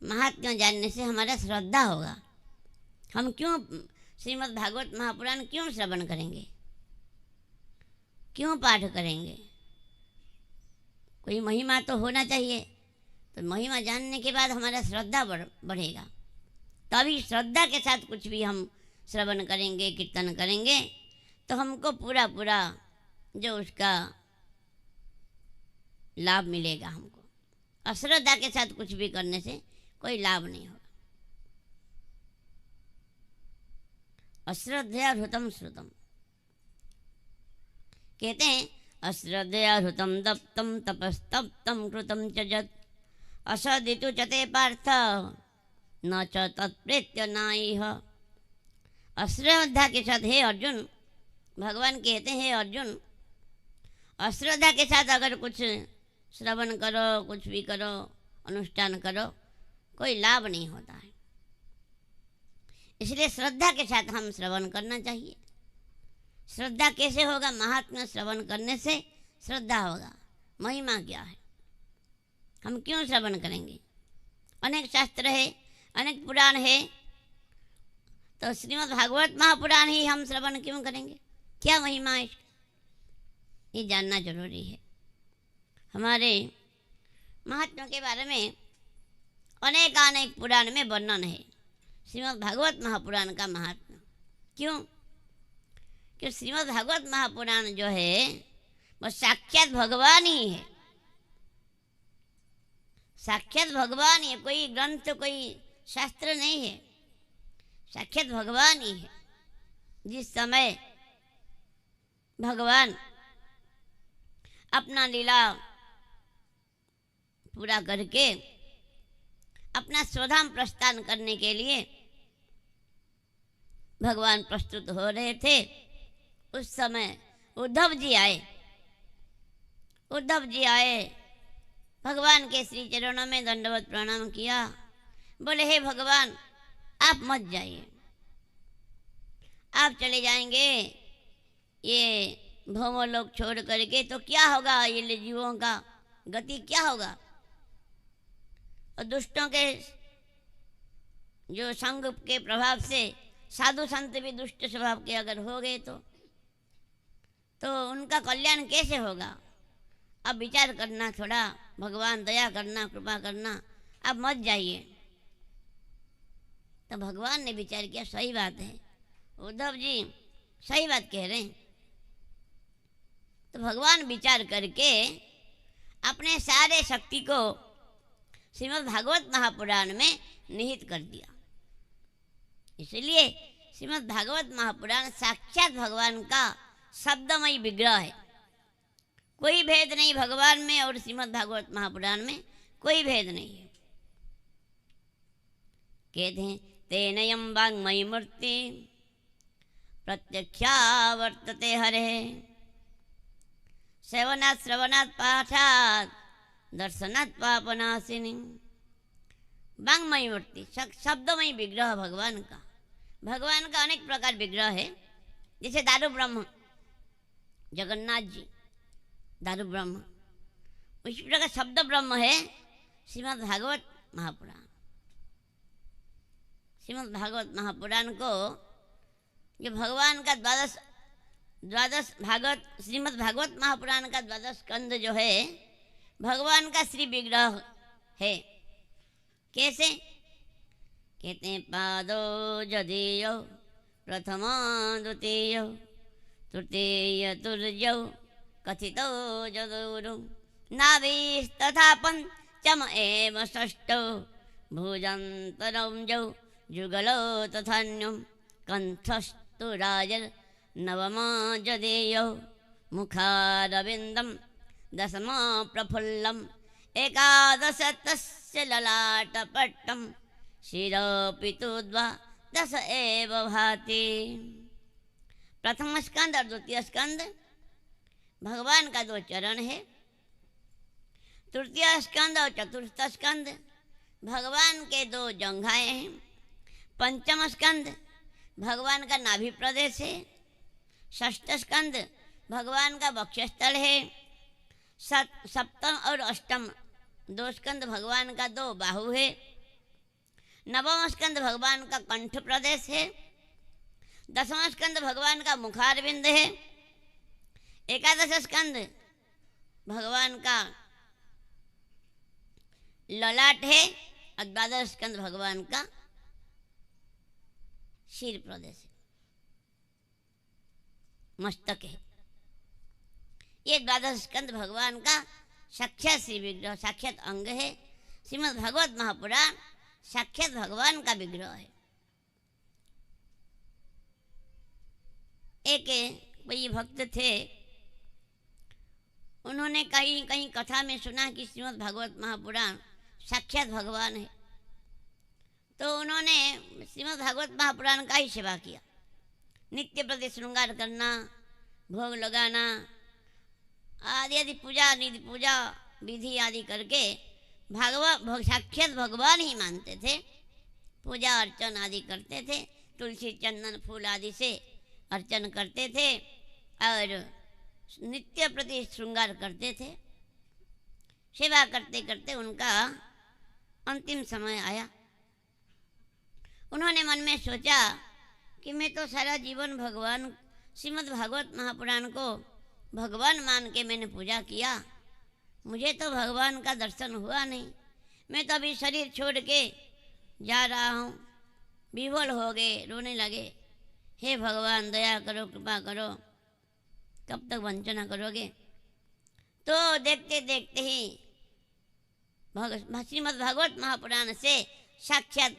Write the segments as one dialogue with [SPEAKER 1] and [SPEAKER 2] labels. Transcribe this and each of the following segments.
[SPEAKER 1] महात्म्य जानने से हमारा श्रद्धा होगा। हम क्यों श्रीमद् भागवत महापुराण क्यों श्रवण करेंगे, क्यों पाठ करेंगे? कोई महिमा तो होना चाहिए। तो महिमा जानने के बाद हमारा श्रद्धा बढ़ेगा, तभी श्रद्धा के साथ कुछ भी हम श्रवण करेंगे, कीर्तन करेंगे, तो हमको पूरा पूरा जो उसका लाभ मिलेगा हमको। अश्रद्धा के साथ कुछ भी करने से कोई लाभ नहीं होगा। अश्रद्धया हृतम श्रुतम, कहते हैं अश्रद्धया हृतम दप्तम तपस्तप्तम कृतम च जत् असदितु चते पार्थ न च तत्प्रेत्य नाइह। अश्रद्धा के साथ, हे अर्जुन, भगवान कहते हैं अर्जुन, अश्रद्धा के साथ अगर कुछ श्रवण करो, कुछ भी करो, अनुष्ठान करो, कोई लाभ नहीं होता है। इसलिए श्रद्धा के साथ हम श्रवण करना चाहिए। श्रद्धा कैसे होगा? महात्म्य श्रवण करने से श्रद्धा होगा। महिमा क्या है, हम क्यों श्रवण करेंगे? अनेक शास्त्र है, अनेक पुराण है, तो श्रीमद् भागवत महापुराण ही हम श्रवण क्यों करेंगे? क्या महिमा है, ये जानना जरूरी है। हमारे महात्मा के बारे में अनेक पुराण में वर्णन है। श्रीमद् भागवत महापुराण का महात्मा क्यों? कि श्रीमद् भागवत महापुराण जो है वो साक्षात भगवान ही है, साक्षात भगवान ही है। कोई ग्रंथ, कोई शास्त्र नहीं है, साक्षात भगवान ही है। जिस समय भगवान अपना लीला पूरा करके अपना स्वधाम प्रस्थान करने के लिए भगवान प्रस्तुत हो रहे थे, उस समय उद्धव जी आए। उद्धव जी आए, भगवान के श्री चरणों में दंडवत प्रणाम किया, बोले हे भगवान, आप मत जाइए, आप चले जाएंगे ये भौमों लोग छोड़ करके तो क्या होगा, ये जीवों का गति क्या होगा? और दुष्टों के जो संग के प्रभाव से साधु संत भी दुष्ट स्वभाव के अगर हो गए तो उनका कल्याण कैसे होगा? अब विचार करना थोड़ा, भगवान दया करना, कृपा करना, अब मत जाइए। तो भगवान ने विचार किया, सही बात है, उद्धव जी सही बात कह रहे हैं। तो भगवान विचार करके अपने सारे शक्ति को श्रीमद् भागवत महापुराण में निहित कर दिया। इसलिए श्रीमद् भागवत महापुराण साक्षात भगवान का शब्दमय विग्रह है। कोई भेद नहीं भगवान में और श्रीमद् भागवत महापुराण में कोई भेद नहीं है। कहते हैं तेनयं वाङ्मयी मूर्ति प्रत्यक्षा वर्तते हरे सेवनात् श्रवणात् पाठात् दर्शनात् पापनाशिनी। वाङ्मयी मूर्ति, शब्दमय विग्रह भगवान का। भगवान का अनेक प्रकार विग्रह है, जैसे दारू ब्रह्म, जगन्नाथ जी दारू ब्रह्म, उसी प्रकार शब्द ब्रह्म है श्रीमद् भागवत महापुराण। श्रीमद् भागवत महापुराण को जो भगवान का द्वादश भागवत, श्रीमद् भागवत महापुराण का द्वादश स्कंद जो है भगवान का श्री विग्रह है। कैसे? कहते हैं पादो जदीय प्रथम द्वितीय तृतीय तुर्यौ कथितो जदुरु नाभिस्तथा पंचम एव षष्ठौ भुजन्तरं जौ जुगलो तथान्यं कंठस्तु राजर नवमा जदेयौ मुखारविन्दं दशमा प्रफुल्लम् एकादश तस्य ललाटपट्टं शिरोऽपि तु द्वादश एव भाति। प्रथम स्कंद और द्वितीय स्कंद भगवान का दो चरण है। तृतीय स्कंद और चतुर्थ स्कंद भगवान के दो जंघाएं हैं। पंचम स्कंद भगवान का नाभि प्रदेश है। षष्ठ स्कंद भगवान का वक्षस्थल है। सप्तम और अष्टम दो स्कंद भगवान का दो बाहु है। नवम स्कंद भगवान का कंठ प्रदेश है, 10वां स्कंद भगवान का मुखारविंद है, 11 स्कंद भगवान का ललाट है और 12 स्कंद भगवान का शीर प्रदेश है, मस्तक है। ये 12 स्कंद भगवान का साक्षात श्री विग्रह, साक्षात अंग है। श्रीमद् भागवत महापुराण साक्षात भगवान का विग्रह है। एक कोई भक्त थे, उन्होंने कहीं कहीं कथा में सुना कि श्रीमद् भागवत महापुराण साक्षात भगवान है, तो उन्होंने श्रीमद् भागवत महापुराण का ही सेवा किया। नित्य प्रति श्रृंगार करना, भोग लगाना आदि आदि पूजा निधि पूजा विधि आदि करके साक्षात भगवान ही मानते थे। पूजा अर्चन आदि करते थे, तुलसी चंदन फूल आदि से अर्चन करते थे और नित्य प्रति श्रृंगार करते थे। सेवा करते करते उनका अंतिम समय आया। उन्होंने मन में सोचा कि मैं तो सारा जीवन भगवान श्रीमद् भागवत महापुराण को भगवान मान के मैंने पूजा किया, मुझे तो भगवान का दर्शन हुआ नहीं। मैं तो अभी शरीर छोड़ के जा रहा हूँ। विह्वल हो गए, रोने लगे, हे भगवान दया करो, कृपा करो, कब तक वंचना करोगे। तो देखते देखते ही श्रीमद् भागवत महापुराण से साक्षात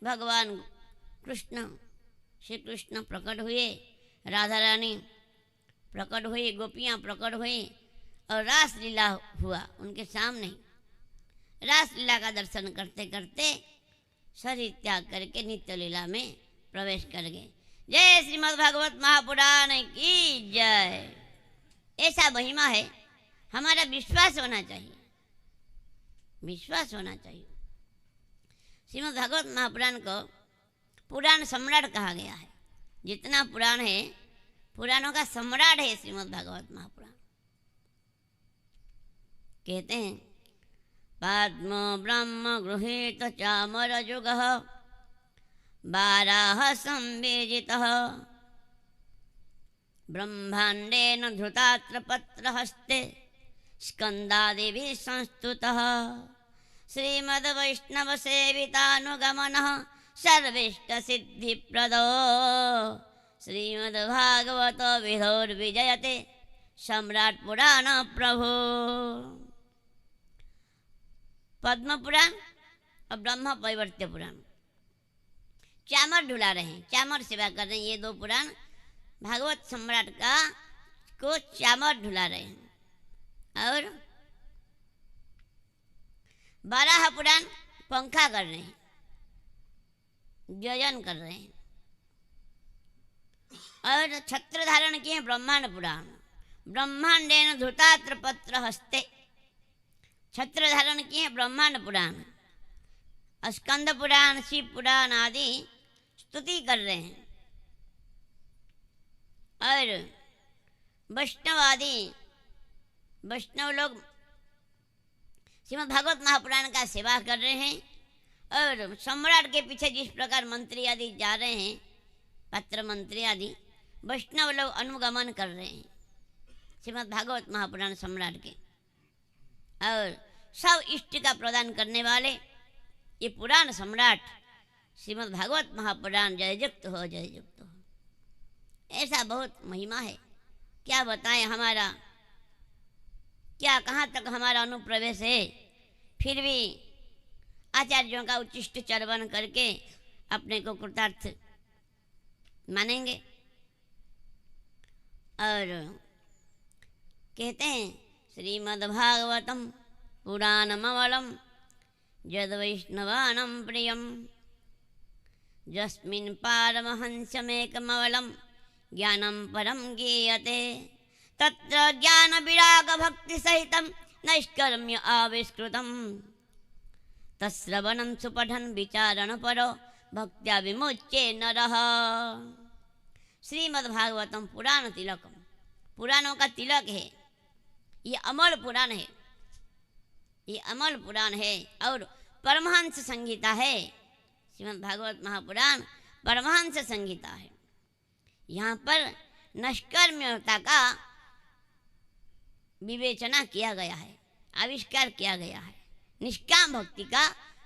[SPEAKER 1] भगवान कृष्ण श्री कृष्ण प्रकट हुए, राधा रानी प्रकट हुई, गोपियाँ प्रकट हुई और रास लीला हुआ उनके सामने। रास लीला का दर्शन करते करते शरीर त्याग करके नित्य लीला में प्रवेश कर गए। जय श्रीमद् भागवत महापुराण की जय। ऐसा महिमा है, हमारा विश्वास होना चाहिए, विश्वास होना चाहिए। श्रीमद् भागवत महापुराण को पुराण सम्राट कहा गया है। जितना पुराण है, पुराणों का सम्राट है श्रीमद् भागवत महापुराण। कहते हैं पद्म ब्रह्म गृहीत चामर जुगः बाराह संवेजितः ब्रह्मांडेन धृतात्र पत्र हस्ते स्कंदादिभिः संस्तुतः श्रीमद् वैष्णव सेवितानुगमनः सर्वेष्ट सिद्धिप्रदो श्रीमद् भागवत विधोर्विजयते सम्राट पुराण प्रभु। पद्म पुराण और ब्रह्म वैवर्त्य पुराण चामर ढुला रहे हैं, चामर सेवा कर रहे हैं। ये दो पुराण भागवत सम्राट का को चामर ढुला रहे हैं। और 12 पुराण पंखा कर रहे हैं, जयन कर रहे हैं। और छत्र धारण किए ब्रह्मांड पुराण, ब्रह्मांडेन धृतात्र पत्र हस्ते, छत्र धारण किए ब्रह्मांड पुराण। स्कंद पुराण, शिव पुराण आदि स्तुति कर रहे हैं। और वैष्णव आदि वैष्णव लोग श्रीमद् भागवत महापुराण का सेवा कर रहे हैं। और सम्राट के पीछे जिस प्रकार मंत्री आदि जा रहे हैं, पत्र मंत्री आदि, वैष्णव लोग अनुगमन कर रहे हैं श्रीमद् भागवत महापुराण सम्राट के। और सब इष्ट का प्रदान करने वाले ये पुराण सम्राट श्रीमद् भागवत महापुराण जययुक्त हो, जययुक्त हो। ऐसा बहुत महिमा है, क्या बताएं। हमारा क्या कहाँ तक हमारा अनुप्रवेश है, फिर भी आचार्यों का उच्चिष्ट चर्वण करके अपने को कृतार्थ मानेंगे। और कहते हैं श्रीमद्भागवतम पुराणमवलम यद्वैष्णवानां प्रियं यस्मिन् पारमहंसमेकमवलं ज्ञानं परं गीयते तत्र ज्ञानविरागभक्तिसहितं नैष्कर्म्य आविष्कृतं तत्श्रवणं सुपठन् विचारणपरो भक्त्या विमुच्ये नरः। श्रीमद्भागवतम पुराण तिलकम, पुराणों का तिलक है। ये अमर पुराण है, ये अमर पुराण है। और परमहंस संहिता है, श्रीमद् भागवत महापुराण परमहंस संहिता है। यहाँ पर नष्कर्म्यता का विवेचना किया गया है, आविष्कार किया गया है, निष्काम भक्ति का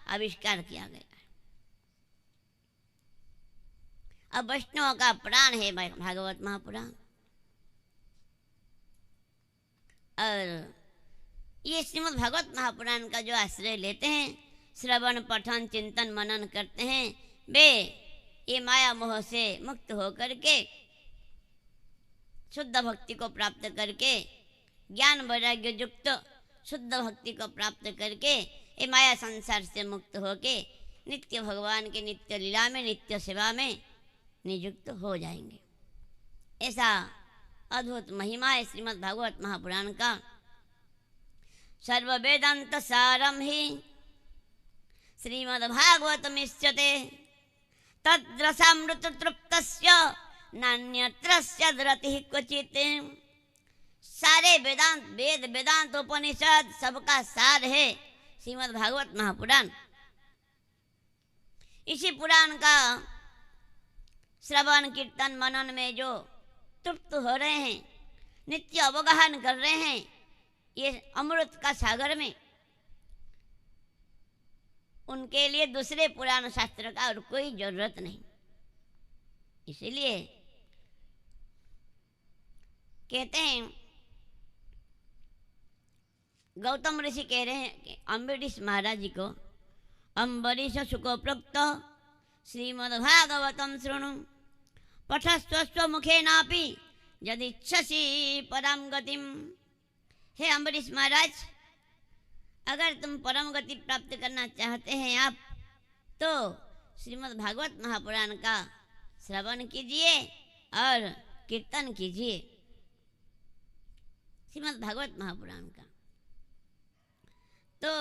[SPEAKER 1] आविष्कार किया गया है। अब वैष्णव का पुराण है भागवत महापुराण, और ये श्रीमद् भागवत महापुराण का जो आश्रय लेते हैं, श्रवण पठन चिंतन मनन करते हैं, वे ये माया मोह से मुक्त होकर के शुद्ध भक्ति को प्राप्त करके, ज्ञान वैराग्य युक्त शुद्ध भक्ति को प्राप्त करके ये माया संसार से मुक्त होके नित्य भगवान के नित्य लीला में, नित्य सेवा में नियुक्त हो जाएंगे। ऐसा अद्भुत महिमा है श्रीमद् भागवत महापुराण का। सर्व वेदांत सारम ही श्रीमद् भागवतमिष्यते तद्रसामृत तृप्तस्य नान्यत्रस्य द्रतिः क्वचित्। सारे वेदांत, वेद वेदांत उपनिषद सबका सार है श्रीमद् भागवत महापुराण। इसी पुराण का श्रवण कीर्तन मनन में जो तृप्त हो रहे हैं, नित्य अवगाहन कर रहे हैं, ये अमृत का सागर में, उनके लिए दूसरे पुराण शास्त्र का और कोई जरूरत नहीं। इसीलिए कहते हैं, गौतम ऋषि कह रहे हैं कि अम्बरीश महाराज जी को, अम्बरीश शुको प्रोक्त श्रीमद्भागवतम शृणु पठस्व मुखेनापि यदिच्छसि परम गतिम। हे अम्बरीश महाराज, अगर तुम परम गति प्राप्त करना चाहते हैं आप, तो श्रीमद् भागवत महापुराण का श्रवण कीजिए और कीर्तन कीजिए। श्रीमद् भागवत महापुराण का तो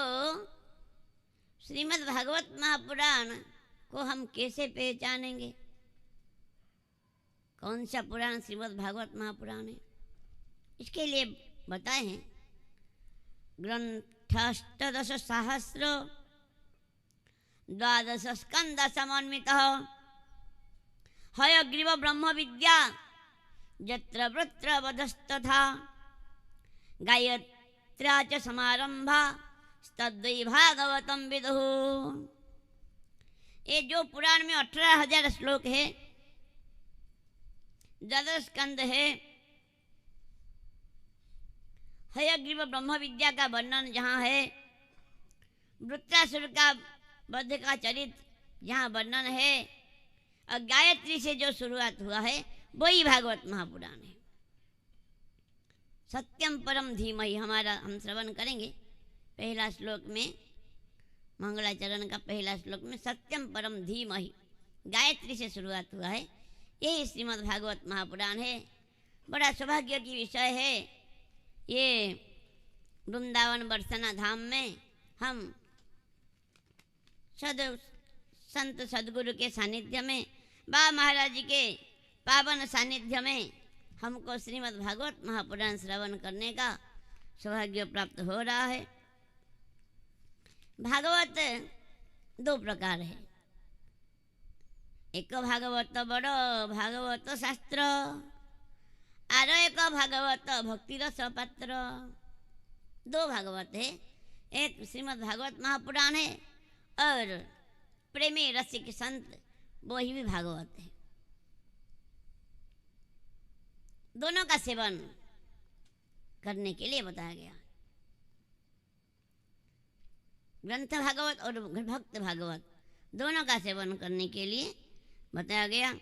[SPEAKER 1] श्रीमद् भागवत महापुराण को हम कैसे पहचानेंगे? कौन सा पुराण श्रीमद् भागवत महापुराण है? इसके लिए बताए हैं, ग्रंथाष्टदश सहस्र 12 स्कंद समन्वितः हयग्रीव ब्रह्म विद्या यत्र वृत्र वधस्तथा गायत्र्या च समारंभा तद्वै भागवतम विदुः। ये जो पुराण में 18,000 श्लोक है, 12 स्कंद है, हयग्रीव ब्रह्म विद्या का वर्णन जहाँ है, वृत्रासुर का वध का चरित्र जहाँ वर्णन है, और गायत्री से जो शुरुआत हुआ है वही भागवत महापुराण है। सत्यम परम धीमहि हमारा हम श्रवण करेंगे। पहला श्लोक में, मंगलाचरण का पहला श्लोक में सत्यम परम धीमहि गायत्री से शुरुआत हुआ है। यही श्रीमद् भागवत महापुराण है। बड़ा सौभाग्य की विषय है। ये वृंदावन बरसना धाम में हम संत सदगुरु के सानिध्य में, बाबा महाराज जी के पावन सानिध्य में हमको श्रीमद् भागवत महापुराण श्रवण करने का सौभाग्य प्राप्त हो रहा है। भागवत 2 प्रकार है। एक भागवत बड़ो भागवत शास्त्र, आरो एक भागवत भक्ति रस पात्र। 2 भागवत है। एक श्रीमद् भागवत महापुराण है और प्रेमी रसिक संत वही भी भागवत है। दोनों का सेवन करने के लिए बताया गया। ग्रंथ भागवत और भक्त भागवत दोनों का सेवन करने के लिए बताया गया।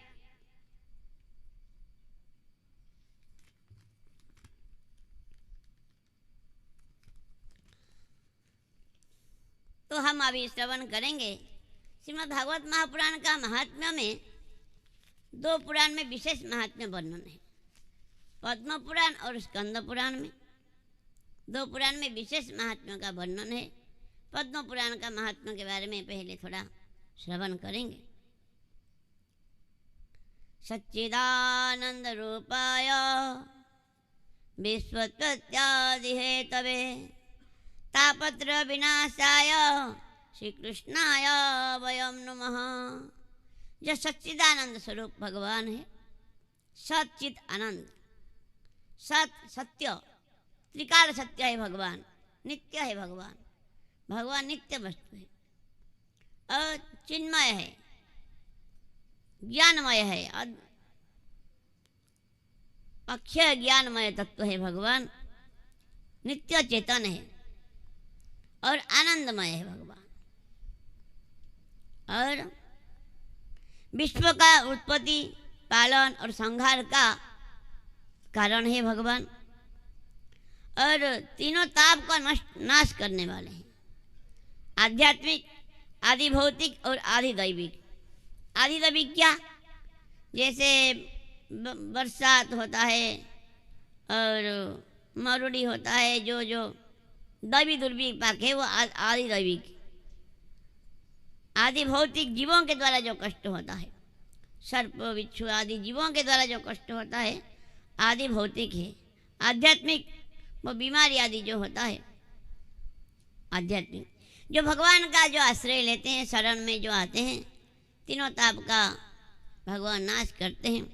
[SPEAKER 1] तो हम अभी श्रवण करेंगे श्रीमद् भागवत महापुराण का महात्म्य में। 2 पुराण में विशेष महात्म्य वर्णन है, पद्म पुराण और स्कंद पुराण में। 2 पुराण में विशेष महात्म्य का वर्णन है। पद्म पुराण का महात्म्य के बारे में पहले थोड़ा श्रवण करेंगे। सच्चिदानंद रूपाय विश्वोत्पत्त्यादि हेतवे तापत्र विनाशाय श्री कृष्णाय वयम नमः। जो सच्चिदानंद स्वरूप भगवान है, सच्चित आनंद, सत सत्य, त्रिकाल सत्य है भगवान, नित्य है भगवान। भगवान नित्य वस्तु है और चिन्मय है, ज्ञानमय है, अक्षय ज्ञानमय तत्व है भगवान, नित्य चेतन है और आनंदमय है भगवान। और विश्व का उत्पत्ति, पालन और संहार का कारण है भगवान, और तीनों ताप का नाश करने वाले हैं। आध्यात्मिक, आदि भौतिक और आदि दैविक। आदि दैविक क्या? जैसे बरसात होता है और मरुड़ी होता है, जो जो दैवी दुर्विपाक है वो आदि दैविक। आदि भौतिक जीवों के द्वारा जो कष्ट होता है, सर्प बिच्छू आदि जीवों के द्वारा जो कष्ट होता है आदि भौतिक है। आध्यात्मिक वो बीमारी आदि जो होता है आध्यात्मिक। जो भगवान का जो आश्रय लेते हैं, शरण में जो आते हैं, तीनों ताप का भगवान नाश करते हैं।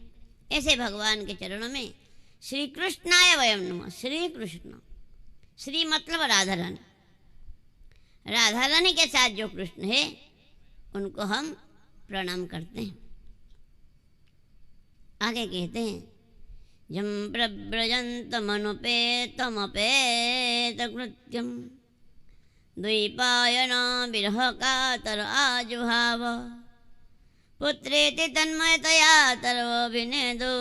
[SPEAKER 1] ऐसे भगवान के चरणों में श्री कृष्णाय वयम नमः। श्री कृष्ण, श्री मतलब राधा रानी, राधा रानी के साथ जो कृष्ण है उनको हम प्रणाम करते हैं। आगे कहते हैं जम प्रव्रजंत मनुपेतमपेत कृत्यम द्वैपायन विरह कातर आजुभाव पुत्रेति तन्मयतया तर्वभिनेदो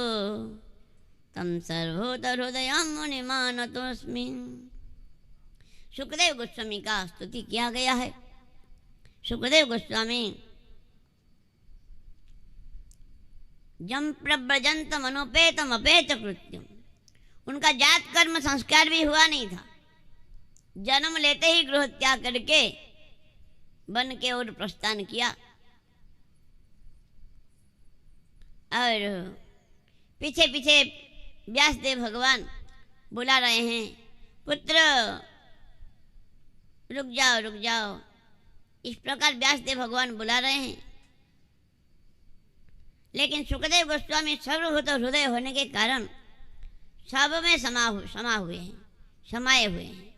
[SPEAKER 1] तम सर्वभूत हृदय मुनिमानतोऽस्मि। सुखदेव गोस्वामी का स्तुति किया गया है। सुखदेव गोस्वामी जम प्रव्रजंत मनोपेतम अपेत कृत्यम, उनका जात कर्म संस्कार भी हुआ नहीं था। जन्म लेते ही गृह त्याग करके वन के ओर प्रस्थान किया और पीछे पीछे व्यासदेव भगवान बुला रहे हैं, पुत्र रुक जाओ रुक जाओ। इस प्रकार व्यासदेव भगवान बुला रहे हैं, लेकिन सुखदेव गोस्वामी सर्वभूत हृदय होने के कारण सब में समाये हुए हैं।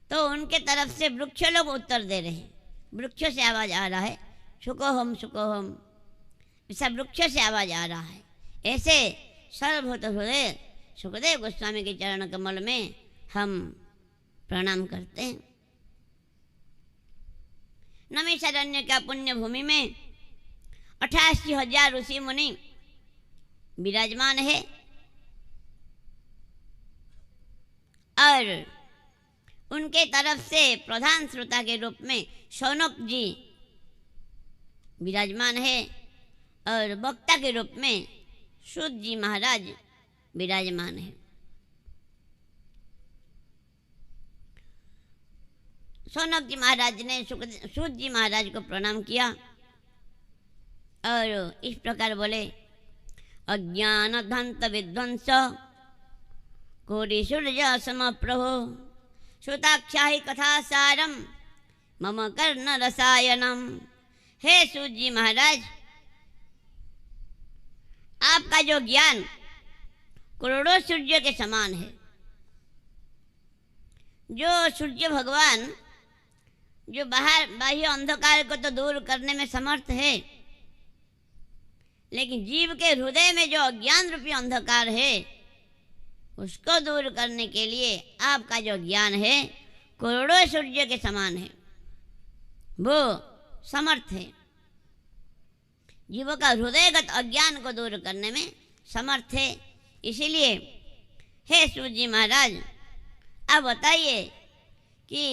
[SPEAKER 1] तो उनके तरफ से वृक्ष लोग उत्तर दे रहे हैं। वृक्षों से आवाज आ रहा है सुकोहम सुकोहम, ऐसा वृक्षों से आवाज आ रहा है। ऐसे सर्वभूत हृदय सुखदेव गोस्वामी के चरण कमल में हम प्रणाम करते हैं। नैमिषारण्य का पुण्य भूमि में 88,000 ऋषि मुनि विराजमान है और उनके तरफ से प्रधान श्रोता के रूप में शौनक जी विराजमान है और वक्ता के रूप में सूत जी महाराज विराजमान है। शौनक जी महाराज ने सूत जी महाराज को प्रणाम किया और इस प्रकार बोले, अज्ञान धंत विध्वंस कोटि सूर्य सम प्रभो श्रुताख्या ही कथा सारम मम कर्ण रसायनम। हे सूत जी महाराज, आपका जो ज्ञान करोड़ों सूर्य के समान है। जो सूर्य भगवान जो बाह्य अंधकार को तो दूर करने में समर्थ है, लेकिन जीव के हृदय में जो अज्ञान रूपी अंधकार है उसको दूर करने के लिए आपका जो ज्ञान है करोड़ों सूर्य के समान है, वो समर्थ है। जीवों का हृदयगत अज्ञान को दूर करने में समर्थ है। इसीलिए हे सूत जी महाराज, आप बताइए कि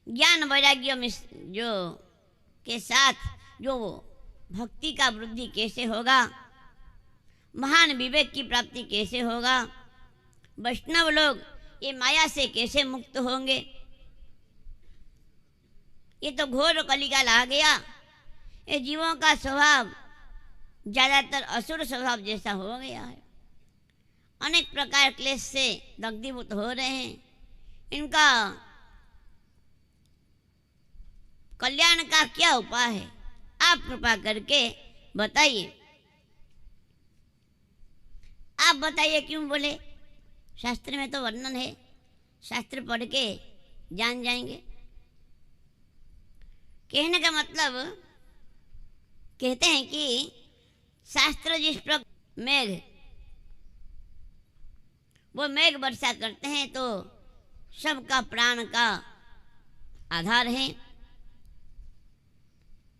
[SPEAKER 1] ज्ञान वैराग्य में जो के साथ जो भक्ति का वृद्धि कैसे होगा, महान विवेक की प्राप्ति कैसे होगा, वैष्णव लोग ये माया से कैसे मुक्त होंगे। ये तो घोर कलिकाल आ गया। ये जीवों का स्वभाव ज्यादातर असुर स्वभाव जैसा हो गया है। अनेक प्रकार क्लेश से दग्धीभूत हो रहे हैं। इनका कल्याण का क्या उपाय है, आप कृपा करके बताइए। आप बताइए क्यों बोले? शास्त्र में तो वर्णन है, शास्त्र पढ़ के जान जाएंगे। कहने का मतलब, कहते हैं कि शास्त्र जिस प्रकार मेघ, वो मेघ वर्षा करते हैं तो सबका प्राण का आधार है,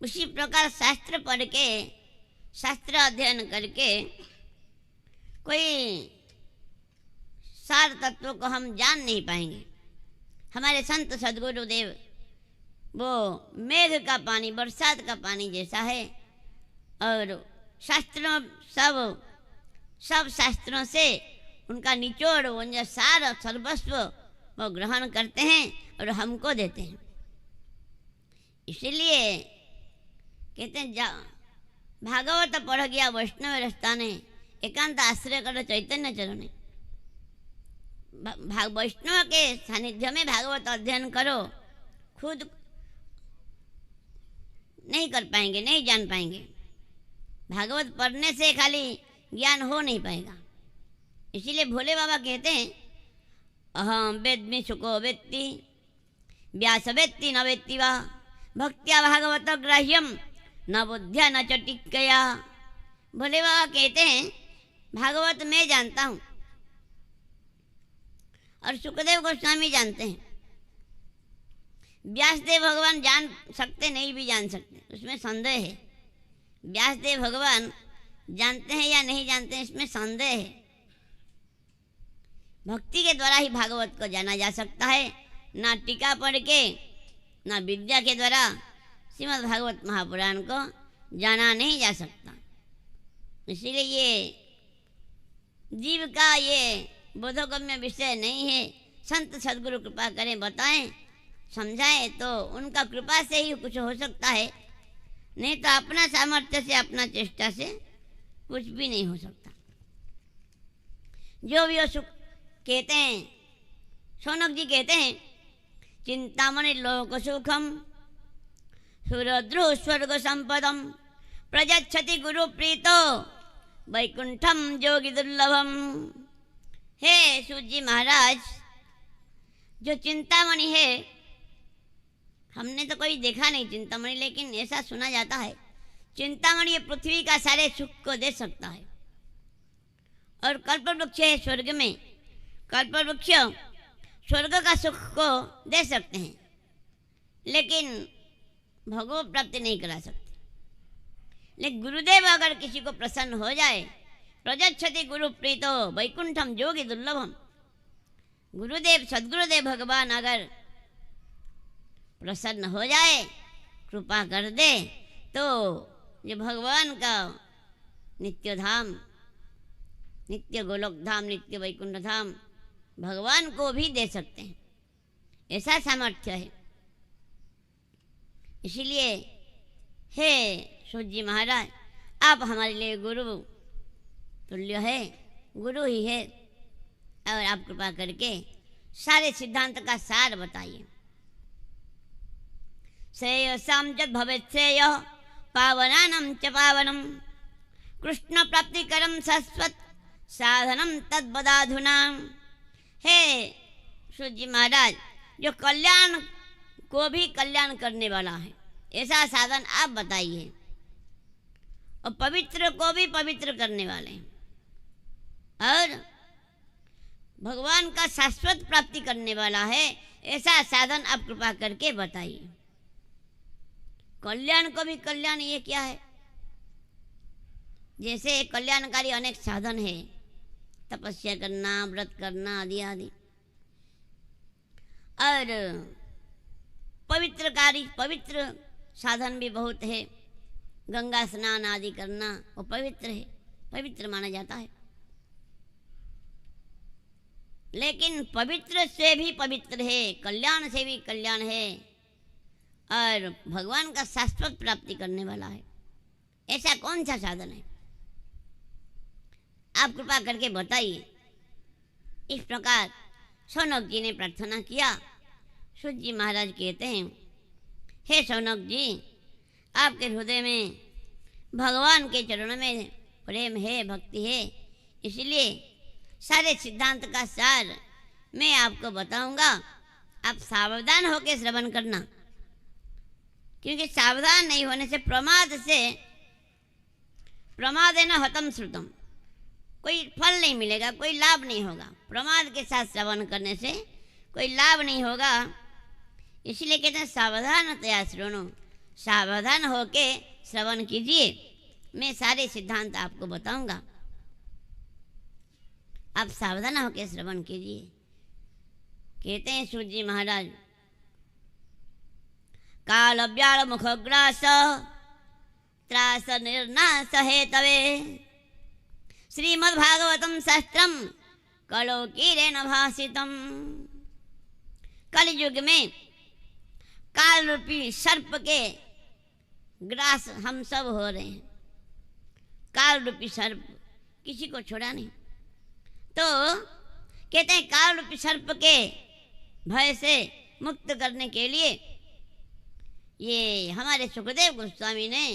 [SPEAKER 1] उसी प्रकार शास्त्र पढ़ के, शास्त्र अध्ययन करके कोई सार तत्वों को हम जान नहीं पाएंगे। हमारे संत सद्गुरुदेव वो मेघ का पानी, बरसात का पानी जैसा है, और शास्त्रों सब शास्त्रों से उनका निचोड़, उनका सार सर्वस्व वो ग्रहण करते हैं और हमको देते हैं। इसीलिए कहते हैं भागवत पढ़ गया वैष्णव रस्ताने, एकांत आश्रय करो चैतन्य चरणे। वैष्णव के सानिध्य में भागवत अध्ययन करो, खुद नहीं कर पाएंगे, नहीं जान पाएंगे। भागवत पढ़ने से खाली ज्ञान हो नहीं पाएगा। इसीलिए भोले बाबा कहते हैं, अहम वेद्मि शुको वेत्ति व्यास वेत्ति न वेत्ति वा भक्त्या भागवत ग्राह्यम न बुद्ध्या न च टिक्कया। भोले बाबा कहते हैं भागवत मैं जानता हूँ और सुखदेव गोस्वामी जानते हैं, व्यासदेव भगवान जान सकते नहीं भी जान सकते, उसमें संदेह है। व्यासदेव भगवान जानते हैं या नहीं जानते हैं, इसमें संदेह है। भक्ति के द्वारा ही भागवत को जाना जा सकता है, ना टीका पढ़ के, ना विद्या के द्वारा श्रीमद् भागवत महापुराण को जाना नहीं जा सकता। इसीलिए ये जीव का ये बोधगम्य विषय नहीं है। संत सद्गुरु कृपा करें, बताएं, समझाएं, तो उनका कृपा से ही कुछ हो सकता है, नहीं तो अपना सामर्थ्य से, अपना चेष्टा से कुछ भी नहीं हो सकता। जो भी हो सुख कहते हैं, शौनक जी कहते हैं, चिंतामणि लोक सुखम सुरद्रु स्वर्ग संपदम प्रजच्छति गुरु प्रीतो वैकुंठम जोगी दुर्लभम। हे सूत जी महाराज, जो चिंतामणि है, हमने तो कोई देखा नहीं चिंतामणि, लेकिन ऐसा सुना जाता है चिंतामणि ये पृथ्वी का सारे सुख को दे सकता है। और कल्पवृक्ष है स्वर्ग में, कल्पवृक्ष स्वर्ग का सुख को दे सकते हैं, लेकिन भगवत प्राप्ति नहीं करा सकते। लेकिन गुरुदेव अगर किसी को प्रसन्न हो जाए, प्रजच्छति गुरु प्रीतो वैकुंठम जोगी दुर्लभम, गुरुदेव सद्गुरुदेव भगवान अगर प्रसन्न हो जाए, कृपा कर दे, तो ये भगवान का नित्य धाम, नित्य गोलोक धाम, नित्य वैकुंठ धाम भगवान को भी दे सकते हैं, ऐसा सामर्थ्य है। इसीलिए हे सूत जी महाराज, आप हमारे लिए गुरु तुल्य है, गुरु ही है, और आप कृपा करके सारे सिद्धांत का सार बताइए। श्रेयसां च भवेत् श्रेयः पावनानं च पावनम कृष्ण प्राप्तिकरं शाश्वत साधनम तद्वदाधुना। हे सूत जी महाराज, जो कल्याण को भी कल्याण करने वाला है, ऐसा साधन आप बताइए, और पवित्र को भी पवित्र करने वाले हैं, और भगवान का शाश्वत प्राप्ति करने वाला है, ऐसा साधन आप कृपा करके बताइए। कल्याण को भी कल्याण, ये क्या है? जैसे कल्याणकारी अनेक साधन है, तपस्या करना, व्रत करना आदि आदि, और पवित्र साधन भी बहुत है। गंगा स्नान आदि करना वो पवित्र है, पवित्र माना जाता है। लेकिन पवित्र से भी पवित्र है, कल्याण से भी कल्याण है, और भगवान का शाश्वत प्राप्ति करने वाला है। ऐसा कौन सा साधन है? आप कृपा करके बताइए। इस प्रकार शौनक जी ने प्रार्थना किया। सूत जी महाराज कहते हैं, हे शौनक जी, आपके हृदय में भगवान के चरणों में प्रेम है, भक्ति है, इसलिए सारे सिद्धांत का सार मैं आपको बताऊंगा। आप सावधान होकर श्रवण करना, क्योंकि सावधान नहीं होने से प्रमादेन हतम श्रुतम, कोई फल नहीं मिलेगा, कोई लाभ नहीं होगा। प्रमाद के साथ श्रवण करने से कोई लाभ नहीं होगा। इसलिए कहते हैं सावधानतया श्रवणो, सावधान होके श्रवण कीजिए। मैं सारे सिद्धांत आपको बताऊंगा, आप सावधान होकर श्रवण कीजिए। कहते हैं सूत जी महाराज, काल व्याल मुखग्रास त्रास निर्नाश हेतवे श्रीमद्भागवतम शास्त्रम कलोकीरेण भाषितम। कलयुग में काल रूपी सर्प के ग्रास हम सब हो रहे हैं। काल रूपी सर्प किसी को छोड़ा नहीं। तो कहते हैं काल रूपी सर्प के भय से मुक्त करने के लिए ये हमारे सुखदेव गोस्वामी ने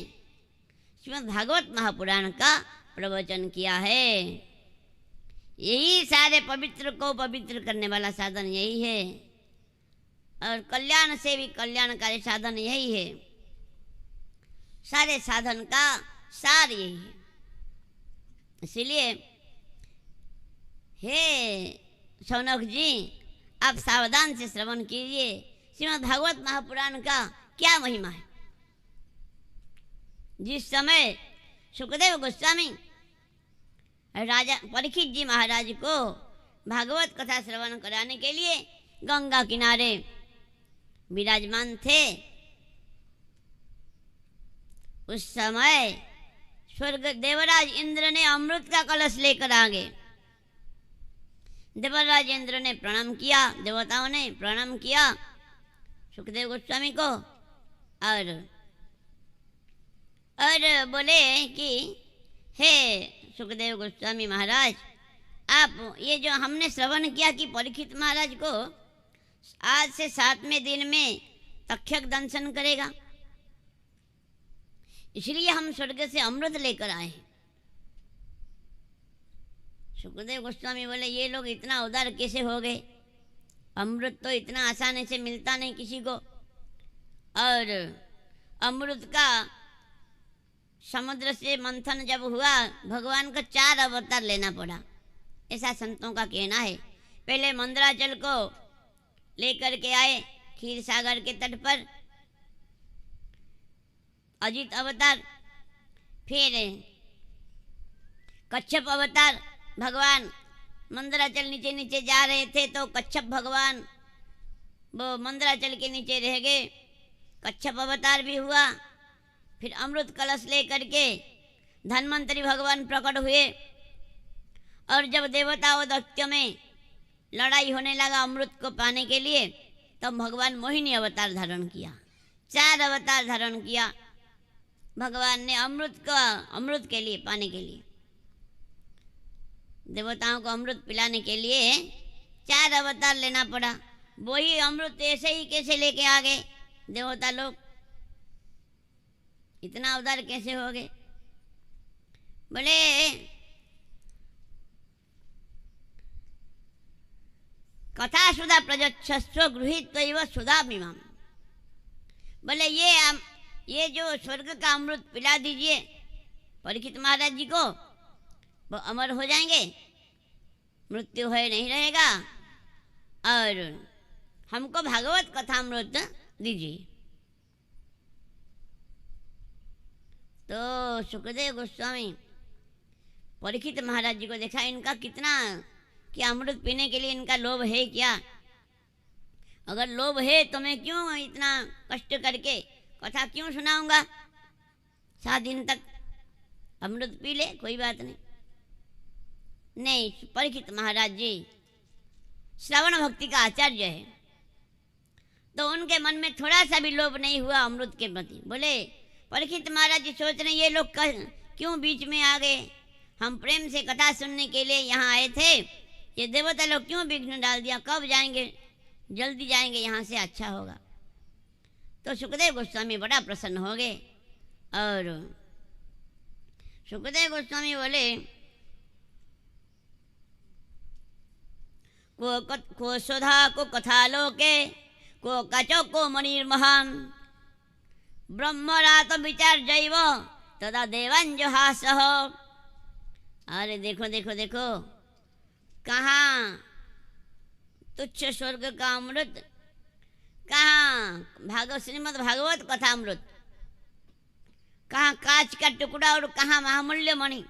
[SPEAKER 1] श्रीमद् भागवत महापुराण का प्रवचन किया है। यही सारे पवित्र को पवित्र करने वाला साधन यही है, और कल्याण से भी कल्याणकारी साधन यही है। सारे साधन का सार यही है। इसीलिए हे शौनक जी, आप सावधान से श्रवण कीजिए। श्रीमद् भागवत महापुराण का क्या महिमा है। जिस समय सुखदेव गोस्वामी राजा परीक्षित जी महाराज को भागवत कथा श्रवण कराने के लिए गंगा किनारे विराजमान थे, उस समय स्वर्ग देवराज इंद्र ने अमृत का कलश लेकर आ गए। देवराज इंद्र ने प्रणाम किया, देवताओं ने प्रणाम किया सुखदेव गोस्वामी को, और बोले कि हे सुखदेव गोस्वामी महाराज, आप ये जो हमने श्रवण किया कि परीक्षित महाराज को आज से 7वें दिन में तक्षक दंशन करेगा, इसलिए हम स्वर्ग से अमृत लेकर आए हैं। सुखदेव गोस्वामी बोले ये लोग इतना उदार कैसे हो गए, अमृत तो इतना आसानी से मिलता नहीं किसी को, और अमृत का समुद्र से मंथन जब हुआ भगवान को 4 अवतार लेना पड़ा, ऐसा संतों का कहना है। पहले मंदराचल को लेकर के आए क्षीर सागर के तट पर, अजित अवतार, फिर कच्छप अवतार। भगवान मंदराचल नीचे नीचे जा रहे थे तो कच्छप भगवान वो मंदराचल के नीचे रह गए, कच्छप अवतार भी हुआ। फिर अमृत कलश लेकर के धन्वंतरी भगवान प्रकट हुए, और जब देवताओं दैत्यों में लड़ाई होने लगा अमृत को पाने के लिए, तब भगवान मोहिनी अवतार धारण किया, 4 अवतार धारण किया भगवान ने अमृत के लिए पाने के लिए, देवताओं को अमृत पिलाने के लिए 4 अवतार लेना पड़ा। वही अमृत ऐसे ही कैसे लेके आ गए देवता लोग, इतना अवतार कैसे हो गए? बोले कथा सुधा प्रजच्छस्व गृहीत्वैव सुधामिमाम। बोले ये जो स्वर्ग का अमृत पिला दीजिए परीक्षित महाराज जी को, वो अमर हो जाएंगे, मृत्यु है नहीं रहेगा, और हमको भागवत कथा अमृत दीजिए। तो सुखदेव गोस्वामी परीक्षित महाराज जी को देखा, इनका कितना क्या अमृत पीने के लिए इनका लोभ है क्या? अगर लोभ है तो मैं क्यों इतना कष्ट करके कथा क्यों सुनाऊंगा? 7 दिन तक अमृत पी ले, कोई बात नहीं। नहीं, परीक्षित महाराज जी श्रवण भक्ति का आचार्य है, तो उनके मन में थोड़ा सा भी लोभ नहीं हुआ अमृत के प्रति। बोले परीक्षित महाराज जी सोच रहे ये लोग क्यों बीच में आ गए, हम प्रेम से कथा सुनने के लिए यहाँ आए थे, ये देवता लोग क्यों विघ्न डाल दिया, कब जाएंगे, जल्दी जाएंगे यहाँ से, अच्छा होगा। तो सुखदेव गोस्वामी बड़ा प्रसन्न हो गए और सुखदेव गोस्वामी बोले को सुधा को कथालोके को कचो को मणिर्महान ब्रह्मरात विचार जैव तदा देवांजहास। अरे देखो देखो देखो, कहाँ तुच्छ स्वर्ग का अमृत, कहाँ श्रीमद् भागवत कथा अमृत, कहाँ कांच का टुकड़ा और कहाँ महामूल्य मणि।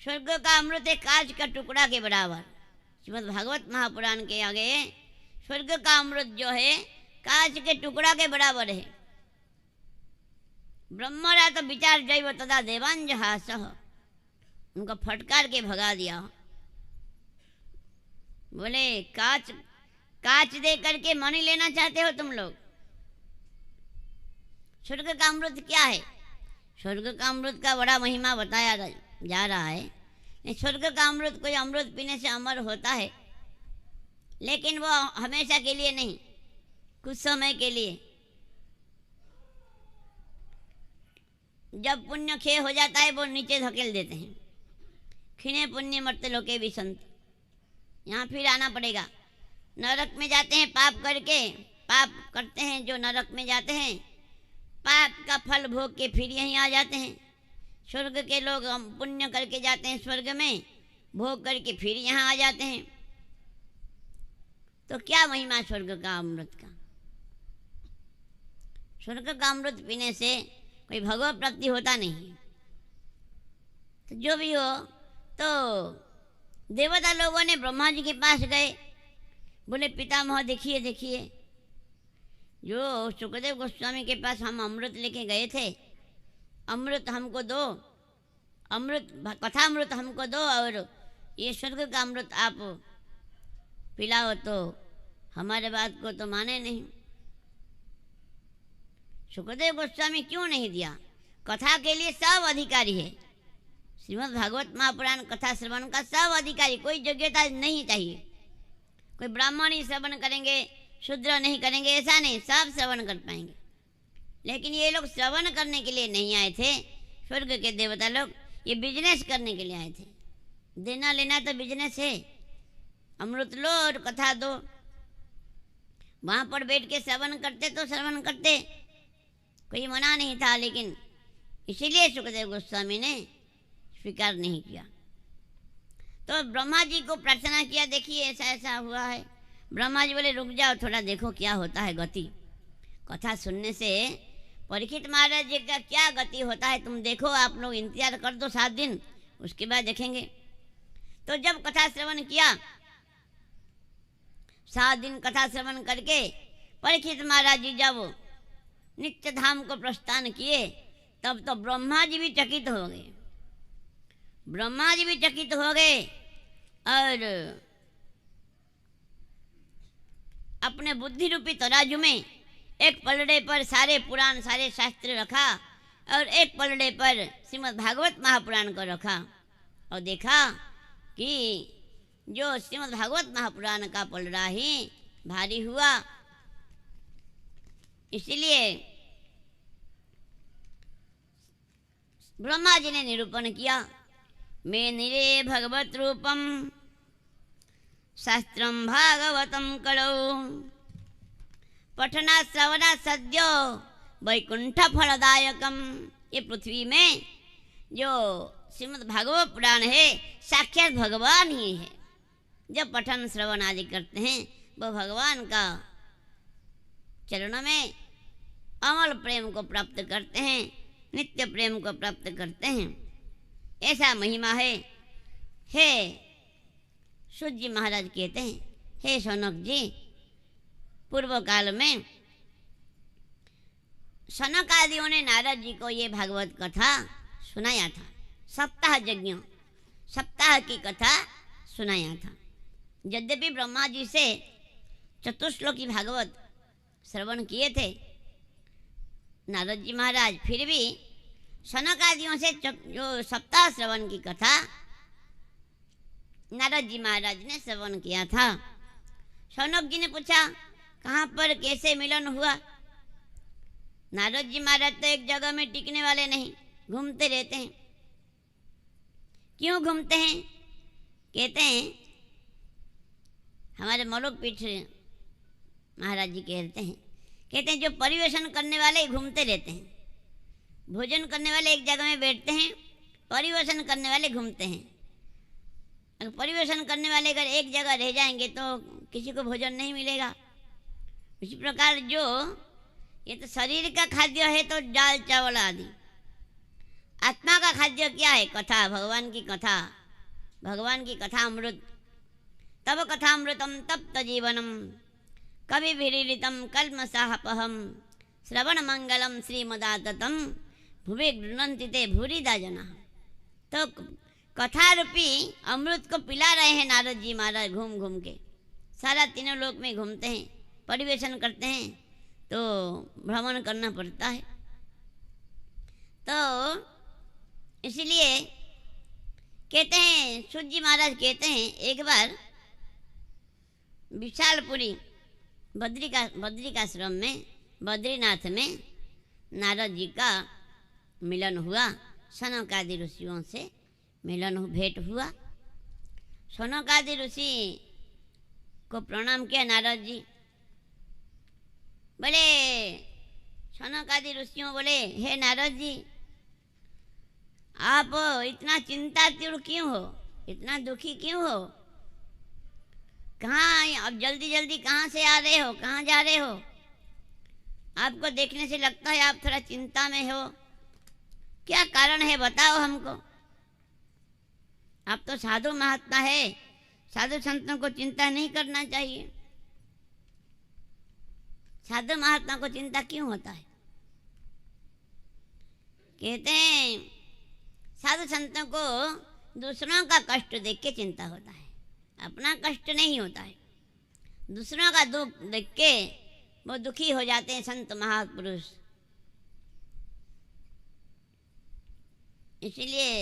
[SPEAKER 1] स्वर्ग का अमृत है कांच का टुकड़ा के बराबर। श्रीमद् भागवत महापुराण के आगे स्वर्ग का अमृत जो है कांच के टुकड़ा के बराबर है। ब्रह्मरा तो विचार जैव तदा देवांजहास, उनको फटकार के भगा दिया। बोले कांच दे करके मणि लेना चाहते हो तुम लोग? स्वर्ग का अमृत क्या है? स्वर्ग का अमृत का बड़ा महिमा बताया जा रहा है। स्वर्ग का अमृत, कोई अमृत पीने से अमर होता है, लेकिन वो हमेशा के लिए नहीं, कुछ समय के लिए। जब पुण्य क्षय हो जाता है वो नीचे धकेल देते हैं। खिने पुण्य मरते लोके भी संत, यहाँ फिर आना पड़ेगा। नरक में जाते हैं पाप करके, पाप करते हैं जो नरक में जाते हैं, पाप का फल भोग के फिर यहीं आ जाते हैं। स्वर्ग के लोग पुण्य करके जाते हैं स्वर्ग में, भोग करके फिर यहाँ आ जाते हैं। तो क्या महिमा स्वर्ग का अमृत का? स्वर्ग का अमृत पीने से कोई भगवत प्राप्ति होता नहीं। तो जो भी हो, तो देवता लोगों ने ब्रह्मा जी के पास गए, बोले पितामह देखिए देखिए, जो सुखदेव गोस्वामी के पास हम अमृत लेके गए थे, अमृत हमको दो, अमृत कथा अमृत हमको दो, और ये स्वर्ग का अमृत आप पिलाओ। तो हमारे बात को तो माने नहीं। सुखदेव गोस्वामी क्यों नहीं दिया? कथा के लिए सब अधिकारी है। श्रीमद् भागवत महापुराण कथा श्रवण का सब अधिकारी, कोई योग्यता नहीं चाहिए। कोई ब्राह्मण ही श्रवण करेंगे, शूद्र नहीं करेंगे ऐसा नहीं, सब श्रवण कर पाएंगे। लेकिन ये लोग श्रवण करने के लिए नहीं आए थे। स्वर्ग के देवता लोग ये बिजनेस करने के लिए आए थे। देना लेना तो बिजनेस है। अमृत लो और कथा दो। वहाँ पर बैठ के श्रवण करते तो श्रवण करते, कोई मना नहीं था, लेकिन इसीलिए सुखदेव गोस्वामी ने स्वीकार नहीं किया। तो ब्रह्मा जी को प्रार्थना किया, देखिए ऐसा ऐसा हुआ है। ब्रह्मा जी बोले रुक जाओ थोड़ा, देखो क्या होता है गति। कथा सुनने से परीक्षित महाराज जी का क्या गति होता है तुम देखो, आप लोग इंतजार कर दो 7 दिन, उसके बाद देखेंगे। तो जब कथा श्रवण किया, 7 दिन कथा श्रवण करके परीक्षित महाराज जी जब नित्य धाम को प्रस्थान किए, तब तो ब्रह्मा जी भी चकित हो गए। ब्रह्मा जी भी चकित हो गए और अपने बुद्धि रूपी तराजू में एक पलड़े पर सारे पुराण सारे शास्त्र रखा और एक पलड़े पर श्रीमद् भागवत महापुराण को रखा, और देखा कि जो श्रीमद् भागवत महापुराण का पलड़ा ही भारी हुआ। इसलिए ब्रह्मा जी ने निरूपण किया, मे निरे भगवत रूपम शास्त्रम भागवतम कलौ पठना श्रवणा सद्यो वैकुंठ फलदायकम। ये पृथ्वी में जो श्रीमद् भागवत पुराण है साक्षात भगवान ही है। जब पठन श्रवण आदि करते हैं वो भगवान का चरणों में अमल प्रेम को प्राप्त करते हैं, नित्य प्रेम को प्राप्त करते हैं। ऐसा महिमा है। हे सूत जी महाराज कहते हैं, हे शौनक जी, पूर्व काल में सनक आदियों ने नारद जी को ये भागवत कथा सुनाया था। सप्ताह यज्ञ, सप्ताह की कथा सुनाया था। यद्यपि ब्रह्मा जी से चतुश्लोकी भागवत श्रवण किए थे नारद जी महाराज, फिर भी सनक आदियों से जो सप्ताह श्रवण की कथा नारद जी महाराज ने श्रवण किया था। शौनक जी ने पूछा कहाँ पर कैसे मिलन हुआ? नारद जी महाराज तो एक जगह में टिकने वाले नहीं, घूमते रहते हैं। क्यों घूमते हैं? कहते हैं, हमारे मलोक पीठ महाराज जी कहते हैं जो परिवेशन करने वाले ही घूमते रहते हैं। भोजन करने वाले एक जगह में बैठते हैं, परिवेशन करने वाले घूमते हैं। अगर परिवेशन करने वाले अगर एक जगह रह जाएंगे तो किसी को भोजन नहीं मिलेगा। इसी प्रकार जो ये तो शरीर का खाद्य है तो दाल चावल आदि, आत्मा का खाद्य क्या है? कथा, भगवान की कथा, भगवान की कथा अमृत। तब कथामृतम तप्त जीवनम कवि विरीरितम कल्मषापहम श्रवण मंगलम श्रीमदाततम भुवे गृह्णन्ति ते भूरिदा जना। तो कथा रूपी अमृत को पिला रहे हैं नारद जी महाराज घूम घूम के। सारा तीनों लोक में घूमते हैं, परिवेशन करते हैं, तो भ्रमण करना पड़ता है। तो इसलिए कहते हैं, सूत जी महाराज कहते हैं, एक बार विशालपुरी बद्रिकाश्रम में, बद्रीनाथ में नारद जी का मिलन हुआ। सनकादि ऋषियों से मिलन भेंट हुआ। सनकादि ऋषि को प्रणाम किया नारद जी। बोले, सनकादि ऋषियों बोले, हे नारद जी, आप इतना चिंतातुर क्यों हो, इतना दुखी क्यों हो? कहाँ अब जल्दी जल्दी कहाँ से आ रहे हो, कहाँ जा रहे हो? आपको देखने से लगता है आप थोड़ा चिंता में हो। क्या कारण है, बताओ हमको। आप तो साधु महात्मा है, साधु संतों को चिंता नहीं करना चाहिए। साधु महात्मा को चिंता क्यों होता है? कहते हैं, साधु संतों को दूसरों का कष्ट देख के चिंता होता है, अपना कष्ट नहीं होता है। दूसरों का दुख देख के वो दुखी हो जाते हैं संत महापुरुष। इसलिए